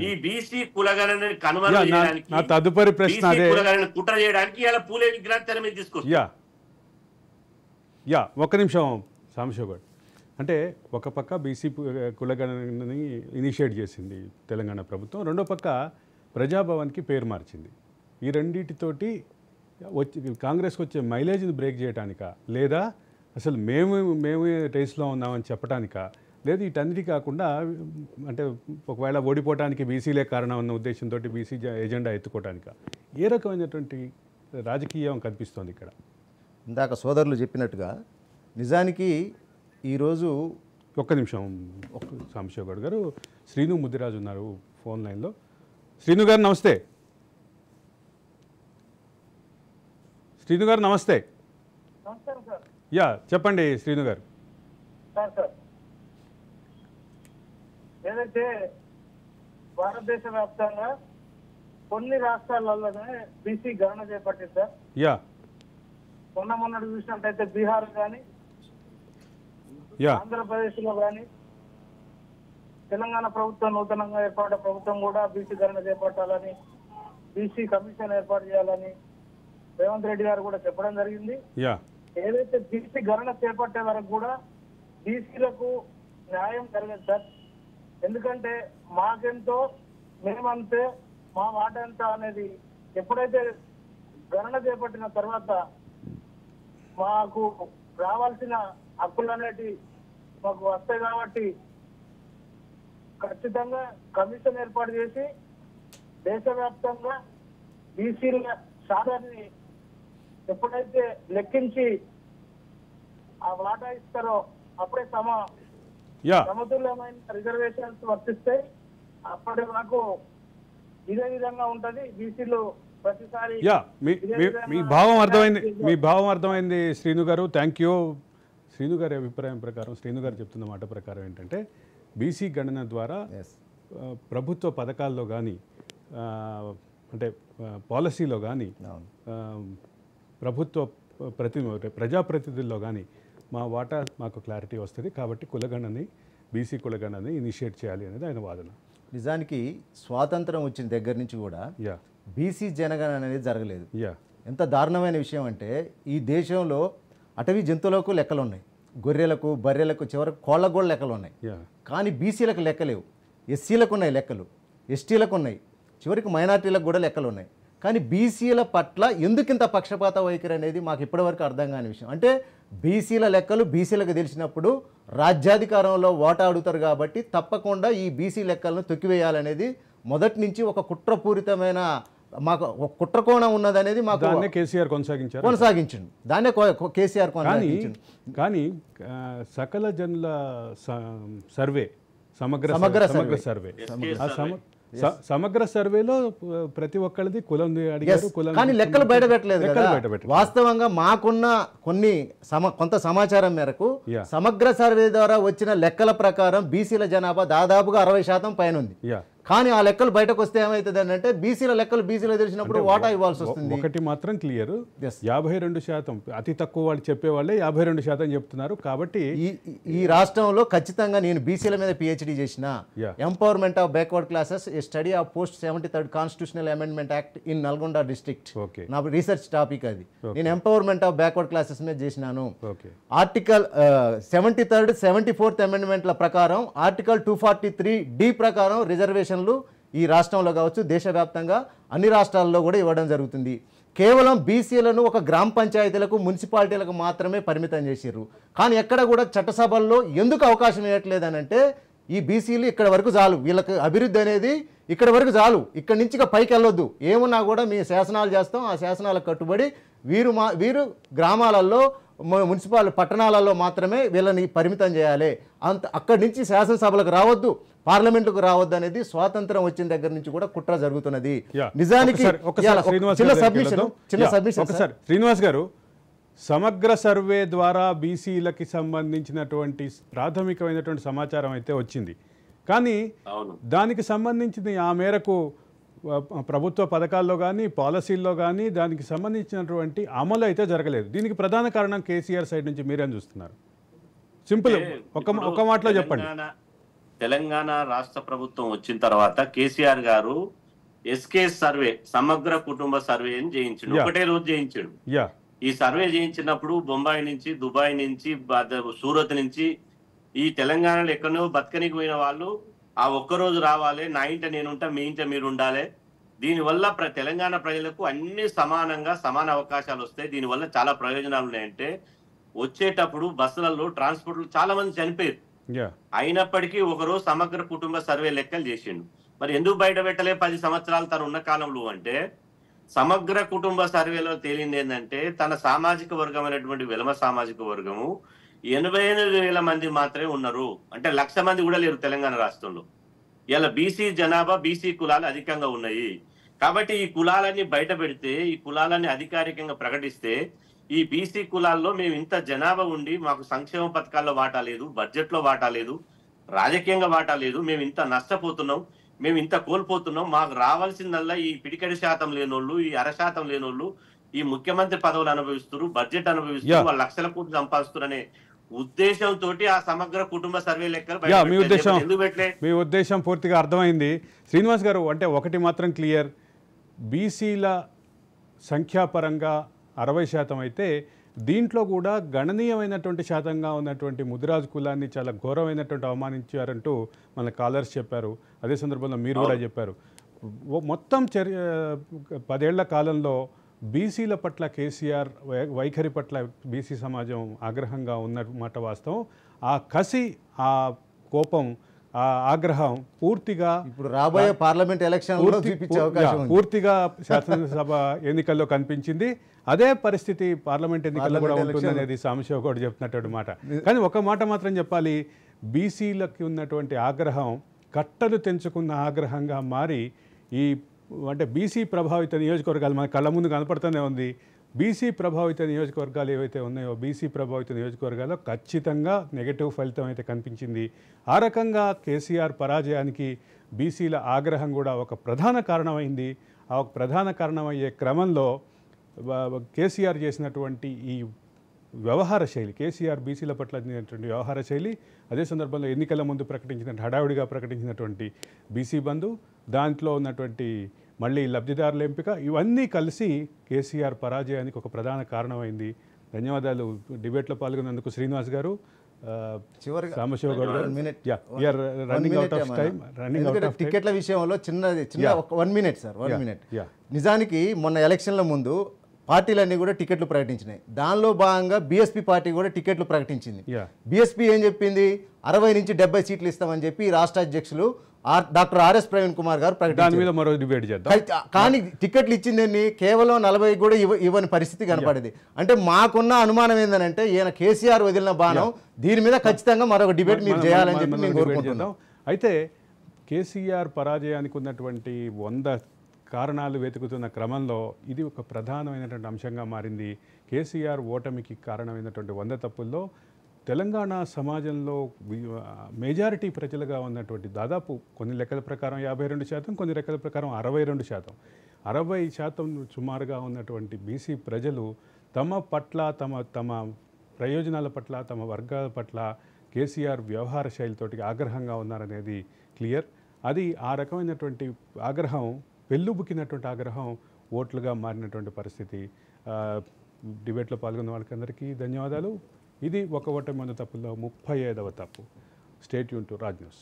ఈ బీసీ కులగణని కనుమరుగు చేయడానికి, తదుపరి ప్రశ్న కులగణని కుట్ర చేయడానికి ఇలా పూలే విగ్రహాన్ని తెర మీద తీసుకొచ్చి ఒక్క నిమిషం సాంబశివ్ గారు. అంటే ఒక పక్క బీసీ కులగణని ఇనిషియేట్ చేసింది తెలంగాణ ప్రభుత్వం, రెండో పక్క ప్రజాభవన్కి పేరు మార్చింది. ఈ రెండింటితోటి కాంగ్రెస్కి వచ్చే మైలేజ్ని బ్రేక్ చేయడానికా, లేదా అసలు మేము రేస్లో ఉన్నామని చెప్పడానికా, లేదు వీటన్నిటి కాకుండా అంటే ఒకవేళ ఓడిపోవడానికి బీసీలే కారణం అన్న ఉద్దేశంతో బీసీ ఎజెండా ఎత్తుకోవడానికా, ఏ రకమైనటువంటి రాజకీయం కనిపిస్తోంది ఇక్కడ? ఇందాక సోదరులు చెప్పినట్టుగా నిజానికి ఈరోజు ఒక్క నిమిషం సాంబశివ్ గౌడ్ గారు, శ్రీను ముద్దిరాజు ఉన్నారు ఫోన్ లైన్లో. శ్రీను గారు నమస్తే. శ్రీను గారు నమస్తే. చెప్పండి శ్రీను గారు. ఏదైతే భారతదేశ వ్యాప్తంగా కొన్ని రాష్ట్రాలలోనే బీసీ గణన చేపట్టింది సార్. మొన్నటి చూసినట్టయితే బీహార్ కానీ, ఆంధ్రప్రదేశ్ లో కానీ, తెలంగాణ ప్రభుత్వం నూతనంగా ఏర్పడిన ప్రభుత్వం కూడా బీసీ గణన చేపట్టాలని, బీసీ కమిషన్ ఏర్పాటు చేయాలని రేవంత్ రెడ్డి గారు కూడా చెప్పడం జరిగింది. ఏదైతే బీసీ గణన చేపట్టే వరకు కూడా బీసీలకు న్యాయం జరగదు సార్. ఎందుకంటే మాకెంతో మేమంతే, మా మాట ఎంత అనేది ఎప్పుడైతే గణన చేపట్టిన తర్వాత మాకు రావాల్సిన హక్కులు అనేటి మాకు వస్తాయి. కాబట్టి ఖచ్చితంగా కమిషన్ ఏర్పాటు చేసి దేశవ్యాప్తంగా బీసీల శాతాన్ని ఎప్పుడైతే లెక్కించి ఆ వాటా ఇస్తారో అప్పుడే సమతుల్యమైన రిజర్వేషన్స్ వర్తిస్తాయి. అప్పటి వరకు ఇదే విధంగా ఉంటది. బీసీలు ప్రతిసారి మీ భావం అర్థమైంది శ్రీను గారు. Thank you. శ్రీను గారి అభిప్రాయం ప్రకారం, శ్రీను గారు చెప్తున్న మాట ప్రకారం ఏంటంటే బీసీ గణన ద్వారా ప్రభుత్వ పథకాల్లో కానీ, అంటే పాలసీలో కానీ, ప్రభుత్వ ప్రజాప్రతినిధుల్లో కానీ మా వాటా మాకు క్లారిటీ వస్తుంది. కాబట్టి కులగణని, బీసీ కులగణని ఇనిషియేట్ చేయాలి అనేది ఆయన వాదన. నిజానికి స్వాతంత్రం వచ్చిన దగ్గర నుంచి కూడా బీసీ జనగణన అనేది జరగలేదు. ఎంత దారుణమైన విషయం అంటే ఈ దేశంలో అటవీ జంతువులకు లెక్కలు ఉన్నాయి, గొర్రెలకు, బర్రెలకు, చివరకు కోళ్ళకు కూడా లెక్కలు ఉన్నాయి. కానీ బీసీలకు లెక్కలేవు. ఎస్సీలకు ఉన్నాయి లెక్కలు, ఎస్టీలకు ఉన్నాయి, చివరికి మైనార్టీలకు కూడా లెక్కలు ఉన్నాయి. కానీ బీసీల పట్ల ఎందుకింత పక్షపాత వైఖరి అనేది మాకు ఇప్పటివరకు అర్థం కాని విషయం. అంటే బీసీల లెక్కలు బీసీలకు తెలిసినప్పుడు రాజ్యాధికారంలో ఓటా అడుగుతారు కాబట్టి తప్పకుండా ఈ బీసీ లెక్కలను తొక్కివేయాలనేది మొదటి నుంచి ఒక కుట్రపూరితమైన మాకు కుట్రకోణం ఉన్నదనేది మాకు దాన్నే కేసీఆర్ కొనసాగించిండు, దాన్నే కేసీఆర్ కొనసాగించిండు. కానీ సకల జనుల సర్వే సమగ్ర సర్వే సమగ్ర సర్వేలో ప్రతి ఒక్కరిది కులం అడిగారు, కానీ లెక్కలు బయట పెట్టలేదు కదా. వాస్తవంగా మాకున్న కొంత సమాచారం మేరకు సమగ్ర సర్వే ద్వారా వచ్చిన లెక్కల ప్రకారం బీసీల జనాభా దాదాపుగా 60% పైన ఉంది. కానీ ఆ లెక్కలు బయటకు వస్తే ఏమవుతుంది అంటే బీసీల లెక్కలు బీసీలో తెలిసినప్పుడు వాటా ఇవ్వాల్సి వస్తుంది. ఒకటి మాత్రం క్లియర్, 52% అతి తక్కువ వాళ్ళు చెప్పేవాళ్ళే 52% చెప్తున్నారు. కాబట్టి ఈ రాష్ట్రంలో ఖచ్చితంగా నేను బీసీల మీద PhD చేసిన, empowerment of backward classes A study of post 73rd constitutional amendment act in Nalgonda district, నా రీసెర్చ్ టాపిక్ అది. నేను ఎంపవర్మెంట్ ఆఫ్ బ్యాక్వర్డ్ క్లాసెస్ మీద చేసినాను. ఆర్టికల్ 73rd 74th అమెండ్మెంట్ల ప్రకారం ఆర్టికల్ 243D ప్రకారం రిజర్వేషన్ ఈ రాష్ట్రంలో కావచ్చు దేశవ్యాప్తంగా అన్ని రాష్ట్రాల్లో కూడా ఇవ్వడం జరుగుతుంది. కేవలం బీసీలను ఒక గ్రామ పంచాయతీలకు మున్సిపాలిటీలకు మాత్రమే పరిమితం చేసిర్రు. కానీ ఎక్కడ కూడా చట్టసభల్లో ఎందుకు అవకాశం ఇవ్వట్లేదు అని అంటే ఈ బీసీలు ఇక్కడ వరకు చాలు, వీళ్ళకి అభివృద్ధి అనేది ఇక్కడ వరకు చాలు, ఇక్కడ నుంచి ఇక పైకి వెళ్ళొద్దు, ఏమున్నా కూడా మీ శాసనాలు చేస్తాం, ఆ శాసనాలకు కట్టుబడి వీరు గ్రామాలలో మున్సిపల్ పట్టణాలలో మాత్రమే వీళ్ళని పరిమితం చేయాలి, అక్కడి నుంచి శాసనసభలకు రావద్దు, పార్లమెంటుకు రావద్దు అనేది స్వాతంత్రం వచ్చిన దగ్గర నుంచి కూడా కుట్ర జరుగుతున్నది. నిజానికి శ్రీనివాస్ గారు, సమగ్ర సర్వే ద్వారా బీసీలకి సంబంధించినటువంటి ప్రాథమికమైనటువంటి సమాచారం అయితే వచ్చింది. కానీ దానికి సంబంధించింది ఆ మేరకు ప్రభుత్వ పథకాల్లో కానీ పాలసీల్లో కానీ దానికి సంబంధించినటువంటి అమలు అయితే జరగలేదు. దీనికి ప్రధాన కారణం కేసీఆర్ సైడ్ నుంచి మీరేం చూస్తున్నారు? సింపుల్ ఒక మాటలో చెప్పండి. తెలంగాణ రాష్ట్ర ప్రభుత్వం వచ్చిన తర్వాత కేసీఆర్ గారు SK సర్వే, సమగ్ర కుటుంబ సర్వే అని చేయించాడు, ఒకటే రోజు చేయించాడు. ఈ సర్వే చేయించినప్పుడు బొంబాయి నుంచి, దుబాయ్ నుంచి, సూరత్ నుంచి ఈ తెలంగాణలో ఎక్కడో బతకనికి పోయిన వాళ్ళు ఆ ఒక్కరోజు రావాలి, నా ఇంట నేనుంటా, మీ ఇంట మీరు ఉండాలి. దీనివల్ల తెలంగాణ ప్రజలకు అన్ని సమానంగా సమాన అవకాశాలు వస్తాయి. దీనివల్ల చాలా ప్రయోజనాలు ఉన్నాయంటే వచ్చేటప్పుడు బస్సులలో ట్రాన్స్పోర్ట్లు చాలా మంది చనిపోయారు. అయినప్పటికీ ఒకరోజు సమగ్ర కుటుంబ సర్వే లెక్కలు చేసిండు. మరి ఎందుకు బయట పెట్టలే 10 సంవత్సరాలు తను ఉన్న కాలంలో అంటే సమగ్ర కుటుంబ సర్వేలో తేలింది ఏంటంటే తన సామాజిక వర్గం అనేటువంటి వెలమ సామాజిక వర్గము 88,000 మంది మాత్రమే ఉన్నారు. అంటే 1,00,000 మంది కూడా లేరు తెలంగాణ రాష్ట్రంలో. ఇలా బీసీ జనాభా, బీసీ కులాలు అధికంగా ఉన్నాయి. కాబట్టి ఈ కులాలన్నీ బయట పెడితే, ఈ కులాలన్నీ అధికారికంగా ప్రకటిస్తే ఈ బీసీ కులాల్లో మేము ఇంత జనాభా ఉండి మాకు సంక్షేమ పథకాల్లో వాటా లేదు, బడ్జెట్లో వాటా లేదు, రాజకీయంగా వాటా లేదు, మేము ఇంత నష్టపోతున్నాం, మేము ఇంత కోల్పోతున్నాం, మాకు రావాల్సిందల్లా ఈ పిడికడి శాతం లేనోళ్ళు, ఈ 1% లేనోళ్ళు ఈ ముఖ్యమంత్రి పదవులు అనుభవిస్తున్నారు, బడ్జెట్ అనుభవిస్తున్నారు, వాళ్ళు 1,00,000 కోట్లు సంపాదిస్తున్నారు అనే ఉద్దేశంతో ఆ సమగ్ర కుటుంబ సర్వే లెక్కలు మీ ఉద్దేశం పూర్తిగా అర్థమైంది శ్రీనివాస్ గారు. అంటే ఒకటి మాత్రం క్లియర్, బీసీల సంఖ్యాపరంగా 60% అయితే దీంట్లో కూడా గణనీయమైనటువంటి శాతంగా ఉన్నటువంటి ముదిరాజు కులాన్ని చాలా ఘోరమైనటువంటి అవమానించారంటూ మన కాలర్స్ చెప్పారు. అదే సందర్భంలో మీరు కూడా చెప్పారు. మొత్తం 10 ఏళ్ల కాలంలో బీసీల పట్ల కేసీఆర్ వైఖరి పట్ల బీసీ సమాజం ఆగ్రహంగా ఉన్నమాట వాస్తవం. ఆ కసి, ఆ కోపం, ఆ ఆగ్రహం పూర్తిగా ఇప్పుడు రాబోయే పార్లమెంట్ ఎలక్షన్లో చూపించే అవకాశం ఉంది. పూర్తిగా శాసనసభ ఎన్నికల్లో కనిపించింది. అదే పరిస్థితి పార్లమెంట్ ఎన్నికల్లో కూడా ఉంటుంది అనేది సాంబశివ గౌడ్ చెప్తున్నటువంటి మాట. కానీ ఒక మాట మాత్రం చెప్పాలి, బీసీలకి ఉన్నటువంటి ఆగ్రహం కట్టలు తెంచుకున్న ఆగ్రహంగా మారి ఈ అంటే బీసీ ప్రభావిత నియోజకవర్గాలు మన కళ్ళ ముందు కనపడుతూనే ఉంది. బీసీ ప్రభావిత నియోజకవర్గాలు ఏవైతే ఉన్నాయో బీసీ ప్రభావిత నియోజకవర్గాల్లో ఖచ్చితంగా నెగటివ్ ఫలితం అయితే కనిపించింది. ఆ రకంగా కేసీఆర్ పరాజయానికి బీసీల ఆగ్రహం కూడా ఒక ప్రధాన కారణమైంది. ఆ ఒక ప్రధాన కారణమయ్యే క్రమంలో కేసీఆర్ చేసినటువంటి ఈ వ్యవహార శైలి, కేసీఆర్ బీసీల పట్ల జరిగినటువంటి వ్యవహార శైలి, అదే సందర్భంలో ఎన్నికల ముందు ప్రకటించిన హడావుడిగా ప్రకటించినటువంటి బీసీ బంధు, దాంట్లో ఉన్నటువంటి మళ్ళీ లబ్ధిదారుల ఎంపిక, ఇవన్నీ కలిసి కేసీఆర్ పరాజయానికి ఒక ప్రధాన కారణమైంది. ధన్యవాదాలు డిబేట్లో పాల్గొన్నందుకు శ్రీనివాస్ గారు, సాంబశివ గౌడ్ గారు. టికెట్ల విషయంలో చిన్న 1 మినిట్ సార్, 1 మినిట్. నిజానికి మొన్న ఎలక్షన్ల ముందు పార్టీలన్నీ కూడా టికెట్లు ప్రకటించినాయి. దానిలో భాగంగా బీఎస్పీ పార్టీ కూడా టికెట్లు ప్రకటించింది. బీఎస్పీ ఏం చెప్పింది, 60 నుంచి 70 సీట్లు ఇస్తామని చెప్పి రాష్ట్ర అధ్యక్షులు డాక్టర్ ఆర్ఎస్ ప్రవీణ్ కుమార్ గారు దాని ప్రకటించారు. మీద మరో డిబేట్ చేద్దాం. కానీ టికెట్లు ఇచ్చిందని కేవలం 40 కూడా ఇవ్వని పరిస్థితి కనపడింది. అంటే మాకున్న అనుమానం ఏంటంటే ఈయన కేసీఆర్ వదిలిన బాణం దీని మీద ఖచ్చితంగా మరొక డిబేట్ మీరు చేయాలని చెప్పి నేను కోరుకుంటున్నాం. అయితే కేసీఆర్ పరాజయానికి ఉన్నటువంటి 100 కారణాలు వెతుకుతున్న క్రమంలో ఇది ఒక ప్రధానమైనటువంటి అంశంగా మారింది. కేసీఆర్ ఓటమికి కారణమైనటువంటి 100 తప్పుల్లో తెలంగాణ సమాజంలో మెజారిటీ ప్రజలుగా ఉన్నటువంటి దాదాపు కొన్ని లెక్కల ప్రకారం 52%, కొన్ని లెక్కల ప్రకారం 62%, 60% సుమారుగా ఉన్నటువంటి బీసీ ప్రజలు తమ పట్ల తమ ప్రయోజనాల పట్ల తమ వర్గాల పట్ల కేసీఆర్ వ్యవహార శైలితోటి ఆగ్రహంగా ఉన్నారనేది క్లియర్. అది ఆ రకమైనటువంటి ఆగ్రహం పెళ్ళుబుకినటువంటి ఆగ్రహం ఓట్లుగా మారినటువంటి పరిస్థితి. డిబేట్లో పాల్గొన్న వాళ్ళకందరికీ ధన్యవాదాలు. ఇది ఒక ఓటమి 100 తప్పుల్లో 35వ తప్పు. Stay tune to Raj news.